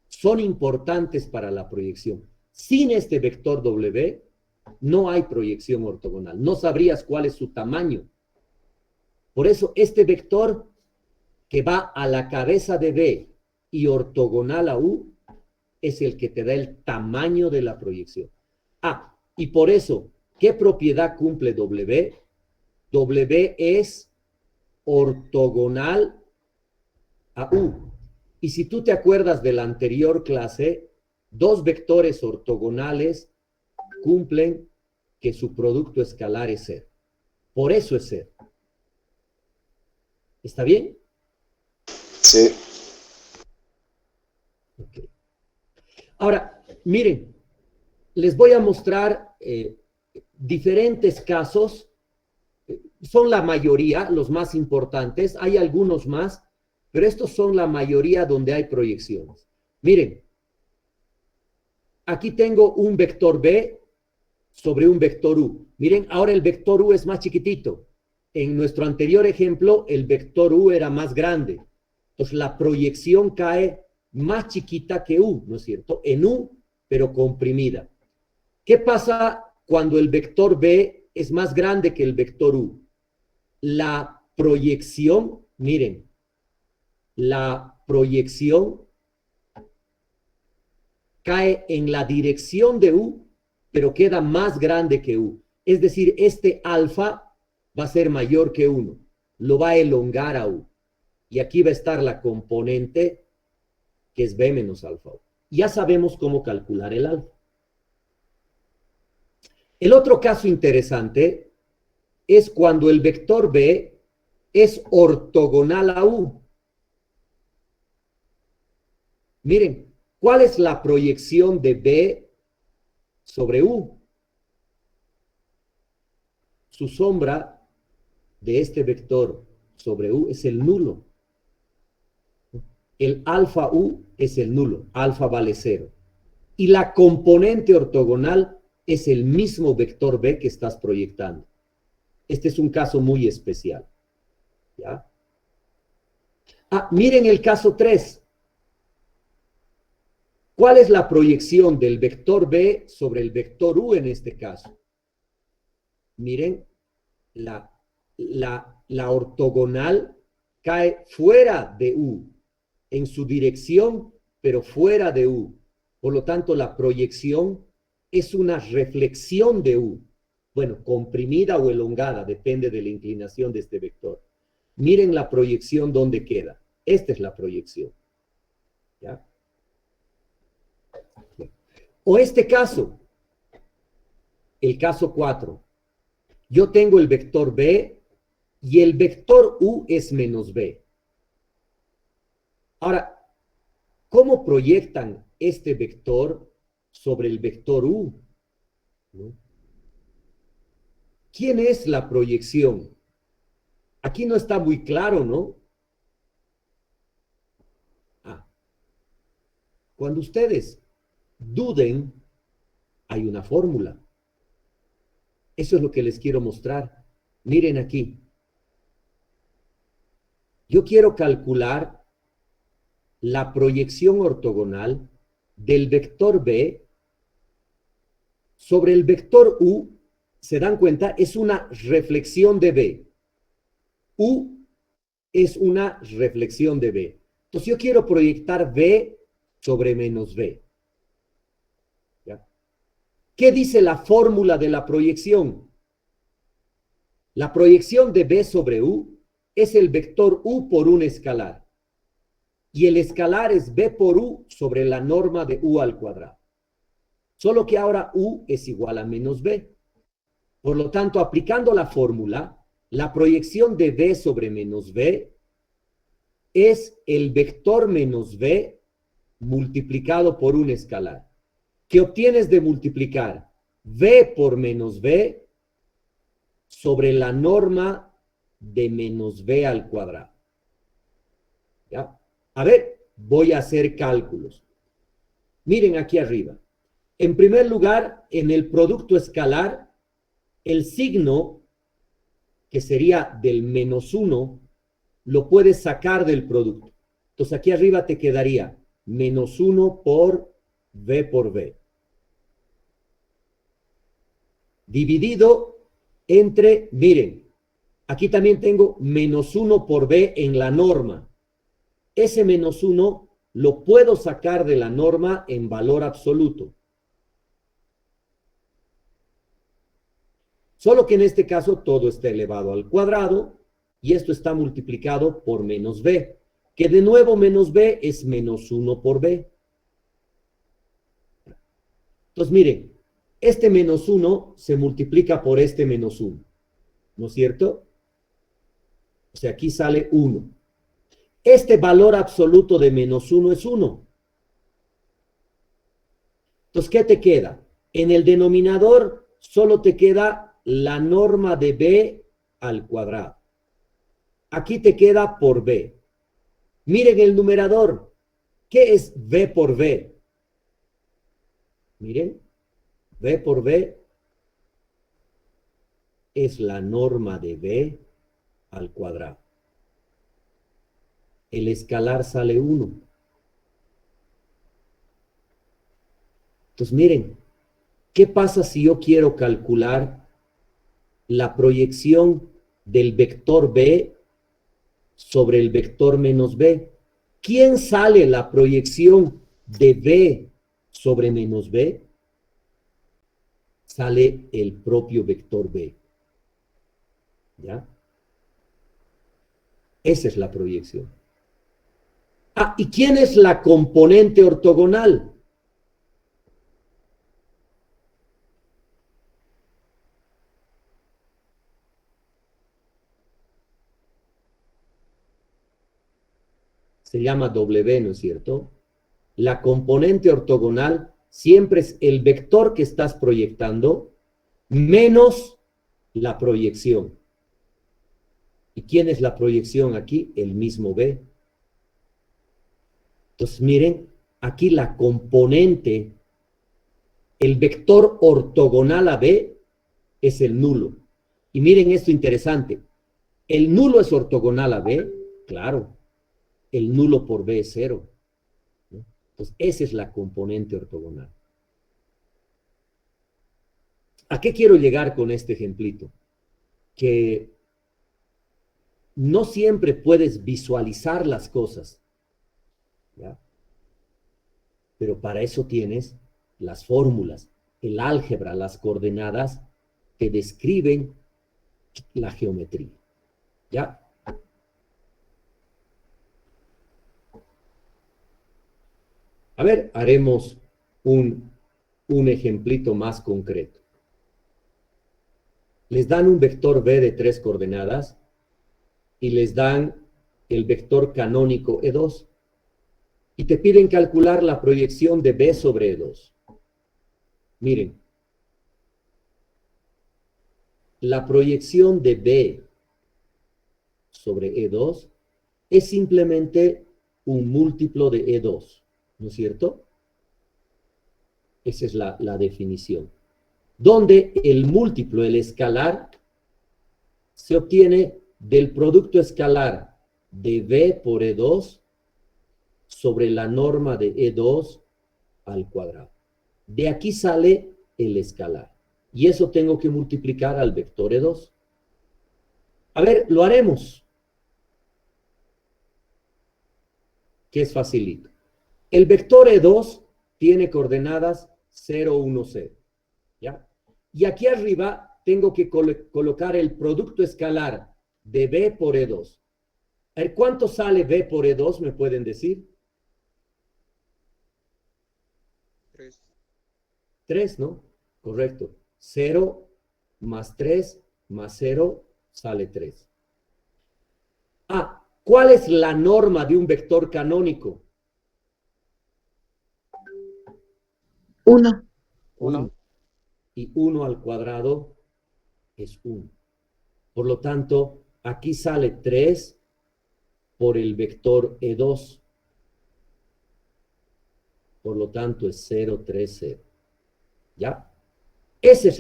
son importantes para la proyección. Sin este vector W, no hay proyección ortogonal. No sabrías cuál es su tamaño. Por eso, este vector que va a la cabeza de B y ortogonal a U es el que te da el tamaño de la proyección. Ah, y por eso, ¿qué propiedad cumple W? W es ortogonal a U. Y si tú te acuerdas de la anterior clase, dos vectores ortogonales cumplen que su producto escalar es 0. Por eso es 0. ¿Está bien? Sí. Okay. Ahora, miren, les voy a mostrar diferentes casos. Son la mayoría, los más importantes. Hay algunos más, pero estos son la mayoría donde hay proyecciones. Miren, aquí tengo un vector B sobre un vector U. Miren, ahora el vector U es más chiquitito. En nuestro anterior ejemplo, el vector U era más grande. Entonces, la proyección cae más chiquita que U, ¿no es cierto? En U, pero comprimida. ¿Qué pasa cuando el vector B es más grande que el vector U? La proyección, miren, la proyección cae en la dirección de U, pero queda más grande que U. Es decir, este alfa va a ser mayor que 1. Lo va a elongar a U. y aquí va a estar la componente que es B menos alfa U. Ya sabemos cómo calcular el alfa. El otro caso interesante es cuando el vector B es ortogonal a U. Miren, ¿cuál es la proyección de B sobre U? Su sombra de este vector sobre U es el nulo. El alfa U es el nulo, alfa vale 0. Y la componente ortogonal es el mismo vector B que estás proyectando. Este es un caso muy especial. ¿Ya? Miren el caso 3. ¿Cuál es la proyección del vector B sobre el vector U en este caso? Miren, la ortogonal cae fuera de U, en su dirección, pero fuera de U. Por lo tanto, la proyección es una reflexión de U. Bueno, comprimida o elongada, depende de la inclinación de este vector. Miren la proyección donde queda. Esta es la proyección. ¿Ya? O este caso, el caso 4. Yo tengo el vector B y el vector U es menos B. Ahora, ¿cómo proyectan este vector sobre el vector U? ¿No? ¿Quién es la proyección? Aquí no está muy claro, ¿no? Cuando ustedes duden, hay una fórmula. Eso es lo que les quiero mostrar. Miren aquí. Yo quiero calcular la proyección ortogonal del vector B sobre el vector U. ¿Se dan cuenta? Es una reflexión de B. U es una reflexión de B. Entonces yo quiero proyectar B sobre menos B. ¿Ya? ¿Qué dice la fórmula de la proyección? La proyección de B sobre U es el vector U por un escalar. Y el escalar es B por U sobre la norma de U al cuadrado. Solo que ahora U es igual a menos B. Por lo tanto, aplicando la fórmula, la proyección de B sobre menos B es el vector menos B multiplicado por un escalar. ¿Qué obtienes de multiplicar B por menos B sobre la norma de menos B al cuadrado? ¿Ya? A ver, voy a hacer cálculos. Miren aquí arriba. En primer lugar, en el producto escalar, el signo, que sería del menos 1, lo puedes sacar del producto. Entonces aquí arriba te quedaría menos 1 por B, dividido entre, miren, aquí también tengo menos 1 por B en la norma. Ese menos 1 lo puedo sacar de la norma en valor absoluto. Solo que en este caso todo está elevado al cuadrado y esto está multiplicado por menos B, que de nuevo menos B es menos 1 por B. Entonces miren, este menos 1 se multiplica por este menos 1, ¿no es cierto? O sea, aquí sale 1. Este valor absoluto de menos 1 es 1. Entonces, ¿qué te queda? En el denominador solo te queda la norma de B al cuadrado. Aquí te queda por B. Miren el numerador. ¿Qué es B por B? Miren, B por B es la norma de B al cuadrado. El escalar sale 1. Entonces, miren, ¿qué pasa si yo quiero calcular la proyección del vector B sobre el vector menos B? ¿Quién sale la proyección de B sobre menos B? Sale el propio vector B. ¿Ya? Esa es la proyección. Ah, ¿y quién es la componente ortogonal? Se llama W, ¿no es cierto? La componente ortogonal siempre es el vector que estás proyectando menos la proyección. ¿Y quién es la proyección aquí? El mismo B. Entonces, miren, aquí la componente, el vector ortogonal a B es el nulo. Y miren esto interesante. ¿El nulo es ortogonal a B? Claro. El nulo por B es 0. ¿No? Entonces, esa es la componente ortogonal. ¿A qué quiero llegar con este ejemplito? Que no siempre puedes visualizar las cosas, ¿ya? Pero para eso tienes las fórmulas, el álgebra, las coordenadas que describen la geometría, ¿ya? A ver, haremos un ejemplito más concreto. Les dan un vector B de 3 coordenadas y les dan el vector canónico E2 y te piden calcular la proyección de B sobre E2. Miren, la proyección de B sobre E2 es simplemente un múltiplo de E2, ¿no es cierto? Esa es la definición. Donde el múltiplo, el escalar, se obtiene del producto escalar de B por E2 sobre la norma de E2 al cuadrado. De aquí sale el escalar. Y eso tengo que multiplicar al vector E2. A ver, lo haremos. Que es facilito. El vector E2 tiene coordenadas 0, 1, 0. ¿Ya? Y aquí arriba tengo que colocar el producto escalar de B por E2. A ver, ¿cuánto sale B por E2? ¿Me pueden decir? 3. 3, ¿no? Correcto. 0 más 3 más 0 sale 3. Ah, ¿cuál es la norma de un vector canónico? 1. 1. Y 1 al cuadrado es 1. Por lo tanto, aquí sale 3 por el vector E2. Por lo tanto, es 0, 3, 0. ¿Ya? Ese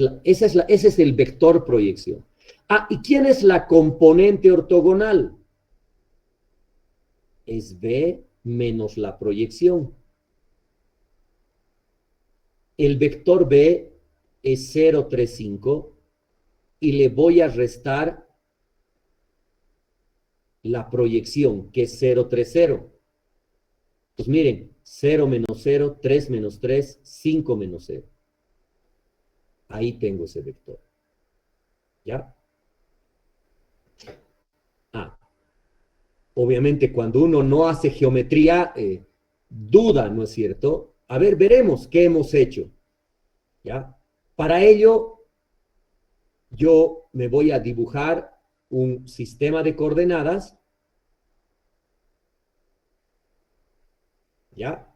es el vector proyección. Ah, ¿y quién es la componente ortogonal? Es B menos la proyección. El vector B es 0, 3, 5 y le voy a restar la proyección, que es 0, 3, 0. Pues miren, 0 menos 0, 3 menos 3, 5 menos 0. Ahí tengo ese vector. ¿Ya? Ah, obviamente cuando uno no hace geometría, duda, ¿no es cierto? A ver, veremos qué hemos hecho. ¿Ya? Para ello, yo me voy a dibujar un sistema de coordenadas. ¿Ya?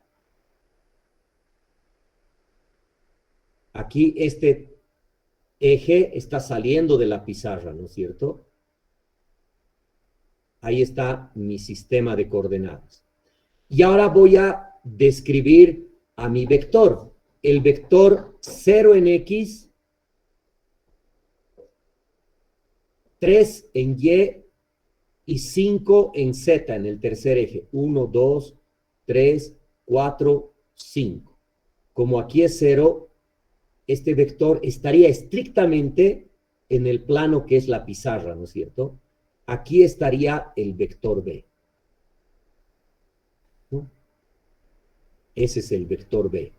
Aquí este eje está saliendo de la pizarra, ¿no es cierto? Ahí está mi sistema de coordenadas. Y ahora voy a describir a mi vector. El vector 0 en X, 3 en Y y 5 en Z en el tercer eje. 1, 2, 3, 4, 5. Como aquí es 0, este vector estaría estrictamente en el plano que es la pizarra, ¿no es cierto? Aquí estaría el vector B. ¿No? Ese es el vector B.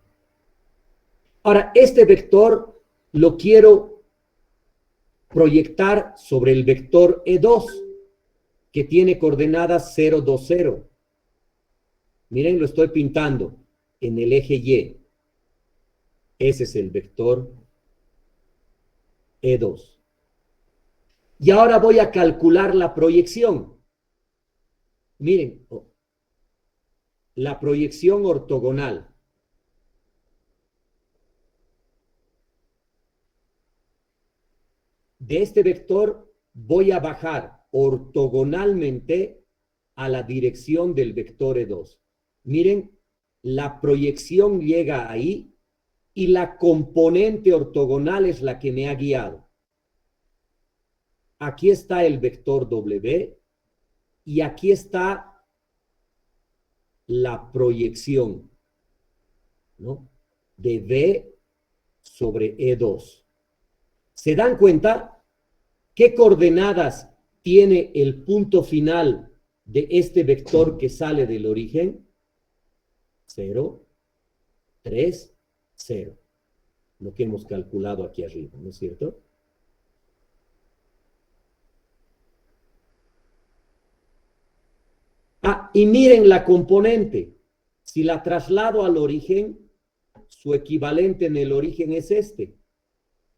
Ahora, este vector lo quiero proyectar sobre el vector E2, que tiene coordenadas 0, 2, 0. Miren, lo estoy pintando en el eje Y. Ese es el vector E2. Y ahora voy a calcular la proyección. Miren, la proyección ortogonal. De este vector voy a bajar ortogonalmente a la dirección del vector E2. Miren, la proyección llega ahí y la componente ortogonal es la que me ha guiado. Aquí está el vector W y aquí está la proyección, ¿no?, de V sobre E2. ¿Se dan cuenta qué coordenadas tiene el punto final de este vector que sale del origen? 0, 3, 0. Lo que hemos calculado aquí arriba, ¿no es cierto? Ah, y miren la componente. Si la traslado al origen, su equivalente en el origen es este.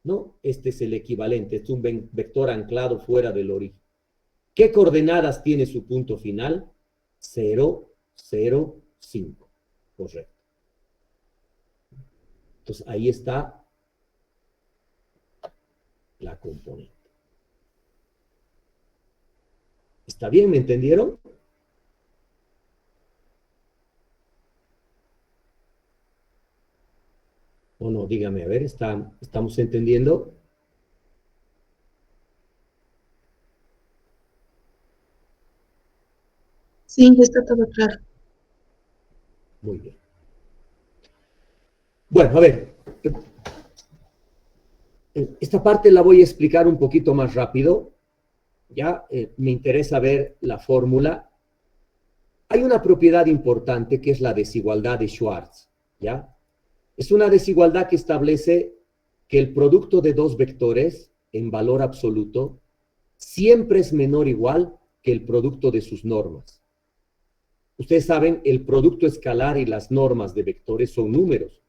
No, este es el equivalente, es un vector anclado fuera del origen. ¿Qué coordenadas tiene su punto final? 0, 0, 5. Correcto. Entonces, ahí está la componente. ¿Está bien? ¿Me entendieron? ¿O no? Dígame, a ver, ¿estamos entendiendo? Sí, ya está todo claro. Muy bien. Bueno, a ver, esta parte la voy a explicar un poquito más rápido. Ya me interesa ver la fórmula. Hay una propiedad importante que es la desigualdad de Schwarz, ¿ya? Es una desigualdad que establece que el producto de dos vectores en valor absoluto siempre es menor o igual que el producto de sus normas. Ustedes saben, el producto escalar y las normas de vectores son números.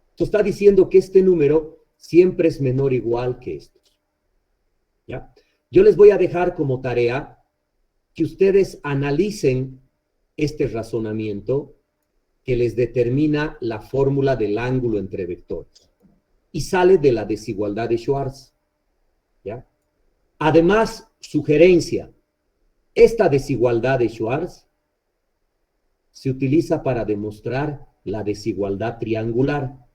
Esto está diciendo que este número siempre es menor o igual que estos. ¿Ya? Yo les voy a dejar como tarea que ustedes analicen este razonamiento que les determina la fórmula del ángulo entre vectores. Y sale de la desigualdad de Schwarz. ¿Ya? Además, sugerencia, esta desigualdad de Schwarz se utiliza para demostrar la desigualdad triangular.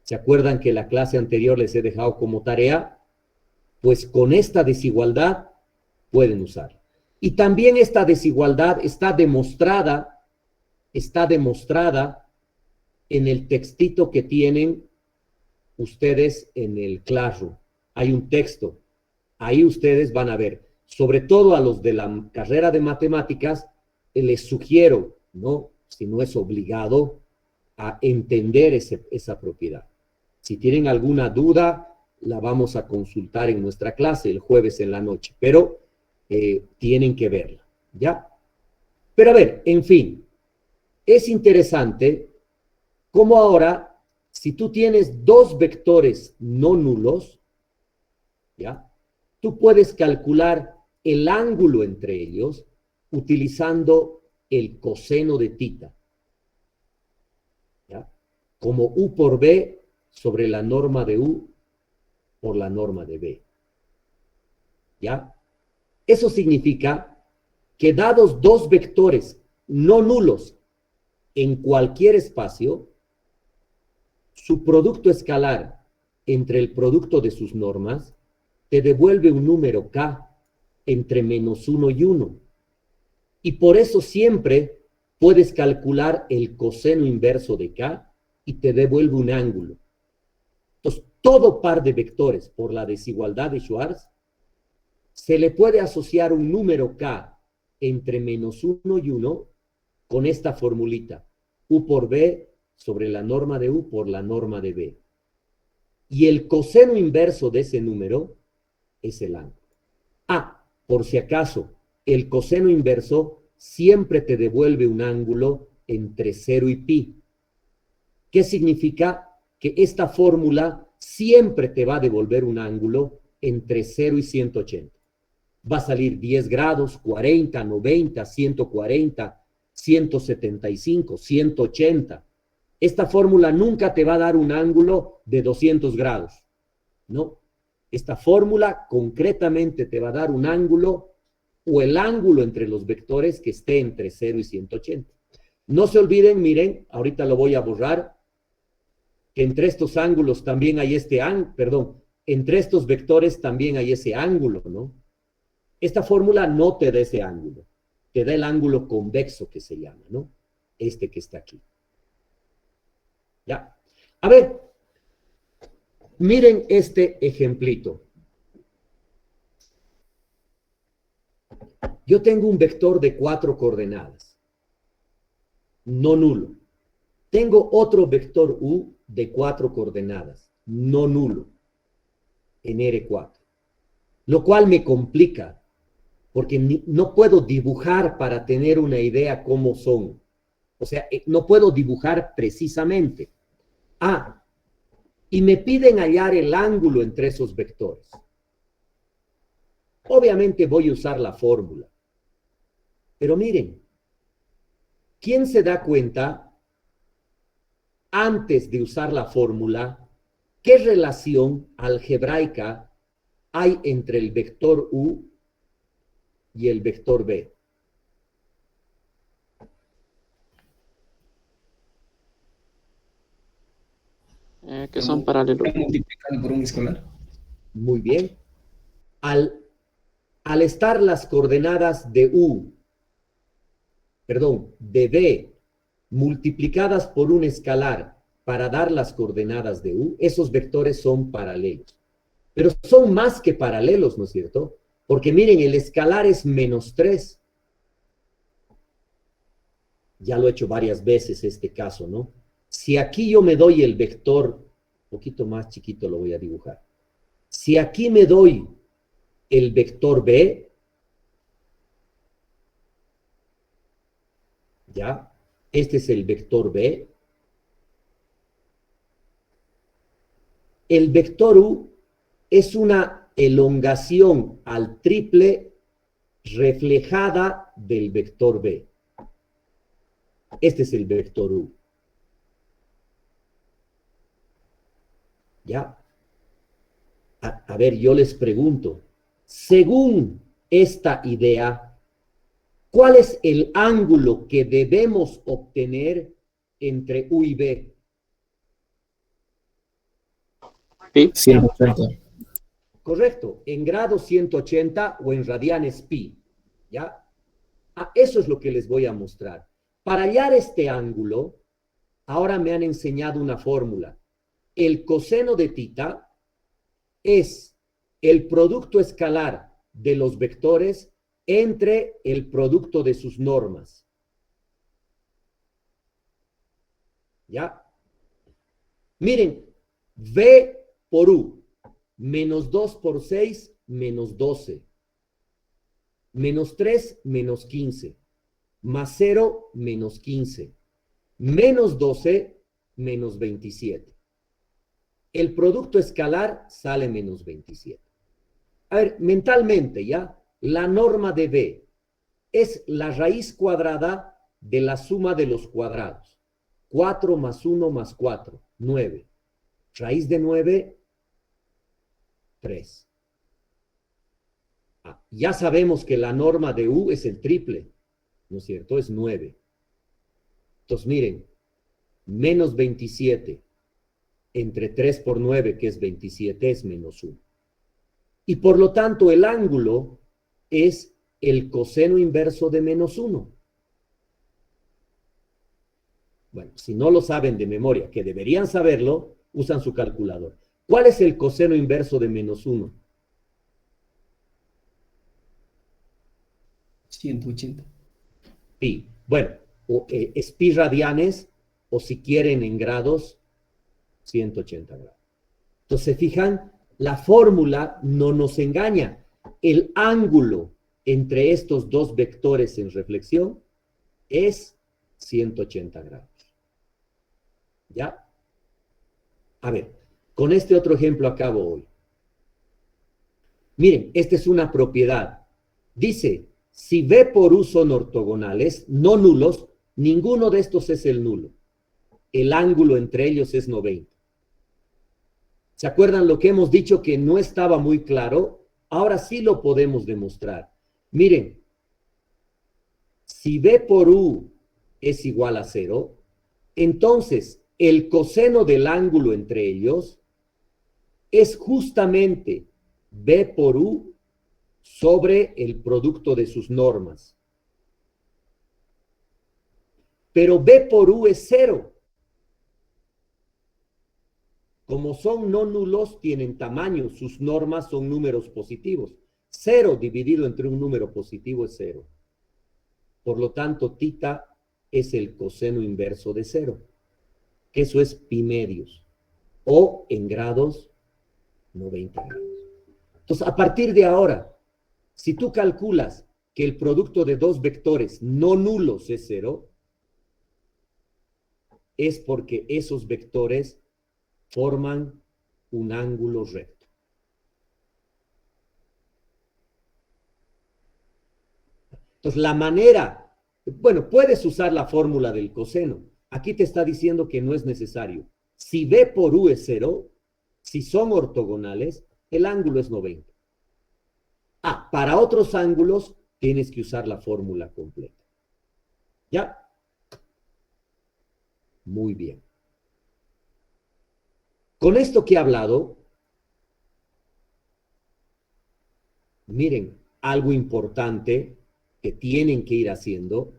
¿Se acuerdan que la clase anterior les he dejado como tarea? Pues con esta desigualdad pueden usar. Y también esta desigualdad está demostrada en el textito que tienen ustedes en el Classroom. Hay un texto. Ahí ustedes van a ver. Sobre todo a los de la carrera de matemáticas, les sugiero, ¿no?, si no es obligado, a entender esa propiedad. Si tienen alguna duda, la vamos a consultar en nuestra clase el jueves en la noche, pero tienen que verla, ¿ya? Pero a ver, en fin, es interesante cómo ahora, si tú tienes dos vectores no nulos, ¿ya?, tú puedes calcular el ángulo entre ellos utilizando el coseno de tita, ¿ya?, como U por B sobre la norma de U por la norma de B. ¿Ya? Eso significa que dados dos vectores no nulos en cualquier espacio, su producto escalar entre el producto de sus normas te devuelve un número K entre -1 y 1. Y por eso siempre puedes calcular el coseno inverso de K y te devuelve un ángulo. Entonces, todo par de vectores por la desigualdad de Schwarz se le puede asociar un número K entre -1 y 1 con esta formulita. U por B sobre la norma de U por la norma de B. Y el coseno inverso de ese número es el ángulo. Ah, por si acaso, el coseno inverso siempre te devuelve un ángulo entre 0 y pi. ¿Qué significa? Que esta fórmula siempre te va a devolver un ángulo entre 0 y 180. Va a salir 10 grados, 40, 90, 140, 175, 180. Esta fórmula nunca te va a dar un ángulo de 200 grados, ¿no? Esta fórmula concretamente te va a dar un ángulo o el ángulo entre los vectores que esté entre 0 y 180. No se olviden, miren, ahorita lo voy a borrar, que entre estos ángulos también hay entre estos vectores también hay ese ángulo, ¿no? Esta fórmula no te da ese ángulo, te da el ángulo convexo que se llama, ¿no? Este que está aquí. ¿Ya? A ver, miren este ejemplito. Yo tengo un vector de 4 coordenadas, no nulo. Tengo otro vector U de 4 coordenadas, no nulo, en R4. Lo cual me complica, porque no puedo dibujar para tener una idea cómo son. O sea, no puedo dibujar precisamente. Ah, y me piden hallar el ángulo entre esos vectores. Obviamente voy a usar la fórmula. Pero miren, ¿quién se da cuenta antes de usar la fórmula qué relación algebraica hay entre el vector U y el vector B? Que son paralelos. Multiplicado por un escalar. Muy bien. Al estar las coordenadas de de B, multiplicadas por un escalar para dar las coordenadas de U, esos vectores son paralelos. Pero son más que paralelos, ¿no es cierto? Porque miren, el escalar es -3. Ya lo he hecho varias veces este caso, ¿no? Si aquí yo me doy el vector, un poquito más chiquito lo voy a dibujar. Si aquí me doy el vector B, ¿ya? Este es el vector B. El vector U es una elongación al triple reflejada del vector B. Este es el vector U. ¿Ya? A ver, yo les pregunto, según esta idea, ¿cuál es el ángulo que debemos obtener entre U y B? Pi. 180. Correcto, en grados 180 o en radianes pi, ¿ya? Eso es lo que les voy a mostrar. Para hallar este ángulo, ahora me han enseñado una fórmula. El coseno de tita es el producto escalar de los vectores entre el producto de sus normas. ¿Ya? Miren, V por U, menos 2 por 6, menos 12. Menos 3, menos 15. Más 0, menos 15. Menos 12, menos 27. El producto escalar sale menos 27. A ver, mentalmente, ¿ya? La norma de B es la raíz cuadrada de la suma de los cuadrados. 4 más 1 más 4, 9. Raíz de 9, 3. Ya sabemos que la norma de U es el triple, ¿no es cierto? Es 9. Entonces, miren, menos 27 entre 3 por 9, que es 27, es menos 1. Y por lo tanto, el ángulo es el coseno inverso de menos 1. Bueno, si no lo saben de memoria, que deberían saberlo, usan su calculador. ¿Cuál es el coseno inverso de menos 1? 180. Pi. Bueno, es pi radianes, o si quieren en grados, 180 grados. Entonces, fijan, la fórmula no nos engaña. El ángulo entre estos dos vectores en reflexión es 180 grados. ¿Ya? A ver, con este otro ejemplo acabo hoy. Miren, esta es una propiedad. Dice, si B por U son ortogonales, no nulos, ninguno de estos es el nulo. El ángulo entre ellos es 90. ¿Se acuerdan lo que hemos dicho que no estaba muy claro? Ahora sí lo podemos demostrar. Miren, si B por U es igual a 0, entonces el coseno del ángulo entre ellos es justamente B por U sobre el producto de sus normas. Pero B por U es 0. Como son no nulos, tienen tamaño, sus normas son números positivos. 0 dividido entre un número positivo es 0. Por lo tanto, tita es el coseno inverso de 0. Que eso es pi medios. O en grados, 90 grados. Entonces, a partir de ahora, si tú calculas que el producto de dos vectores no nulos es 0, es porque esos vectores forman un ángulo recto. Entonces, la manera, bueno, puedes usar la fórmula del coseno. Aquí te está diciendo que no es necesario. Si B por U es 0, si son ortogonales, el ángulo es 90. Ah, para otros ángulos tienes que usar la fórmula completa. ¿Ya? Muy bien. Con esto que he hablado, miren, algo importante que tienen que ir haciendo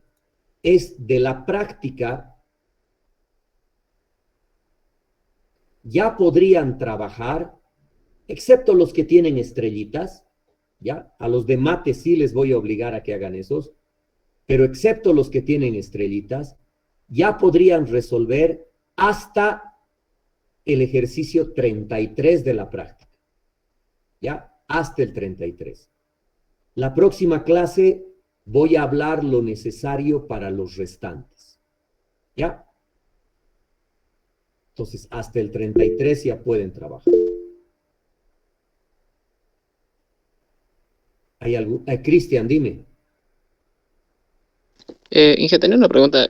es de la práctica, ya podrían trabajar, excepto los que tienen estrellitas, ¿ya? A los de mate sí les voy a obligar a que hagan esos, pero excepto los que tienen estrellitas, ya podrían resolver hasta el ejercicio 33 de la práctica, ¿ya? Hasta el 33. La próxima clase voy a hablar lo necesario para los restantes, ¿ya? Entonces, hasta el 33 ya pueden trabajar. ¿Hay algo? Cristian, dime. Inge, tenía una pregunta.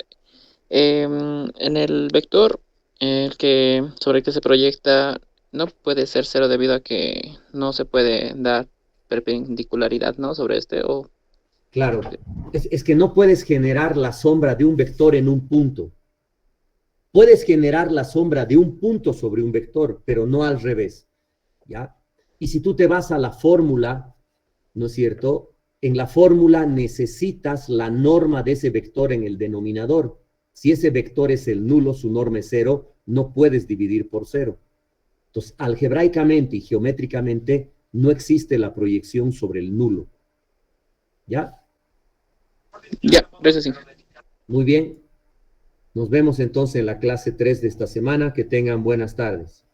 En el vector sobre el que se proyecta, no puede ser 0 debido a que no se puede dar perpendicularidad, ¿no? Sobre este, o Claro, es que no puedes generar la sombra de un vector en un punto. Puedes generar la sombra de un punto sobre un vector, pero no al revés, ¿ya? Y si tú te vas a la fórmula, ¿no es cierto? En la fórmula necesitas la norma de ese vector en el denominador. Si ese vector es el nulo, su norma es 0, no puedes dividir por 0. Entonces, algebraicamente y geométricamente no existe la proyección sobre el nulo. ¿Ya? ya, gracias, Inge. Muy bien. Nos vemos entonces en la clase 3 de esta semana. Que tengan buenas tardes.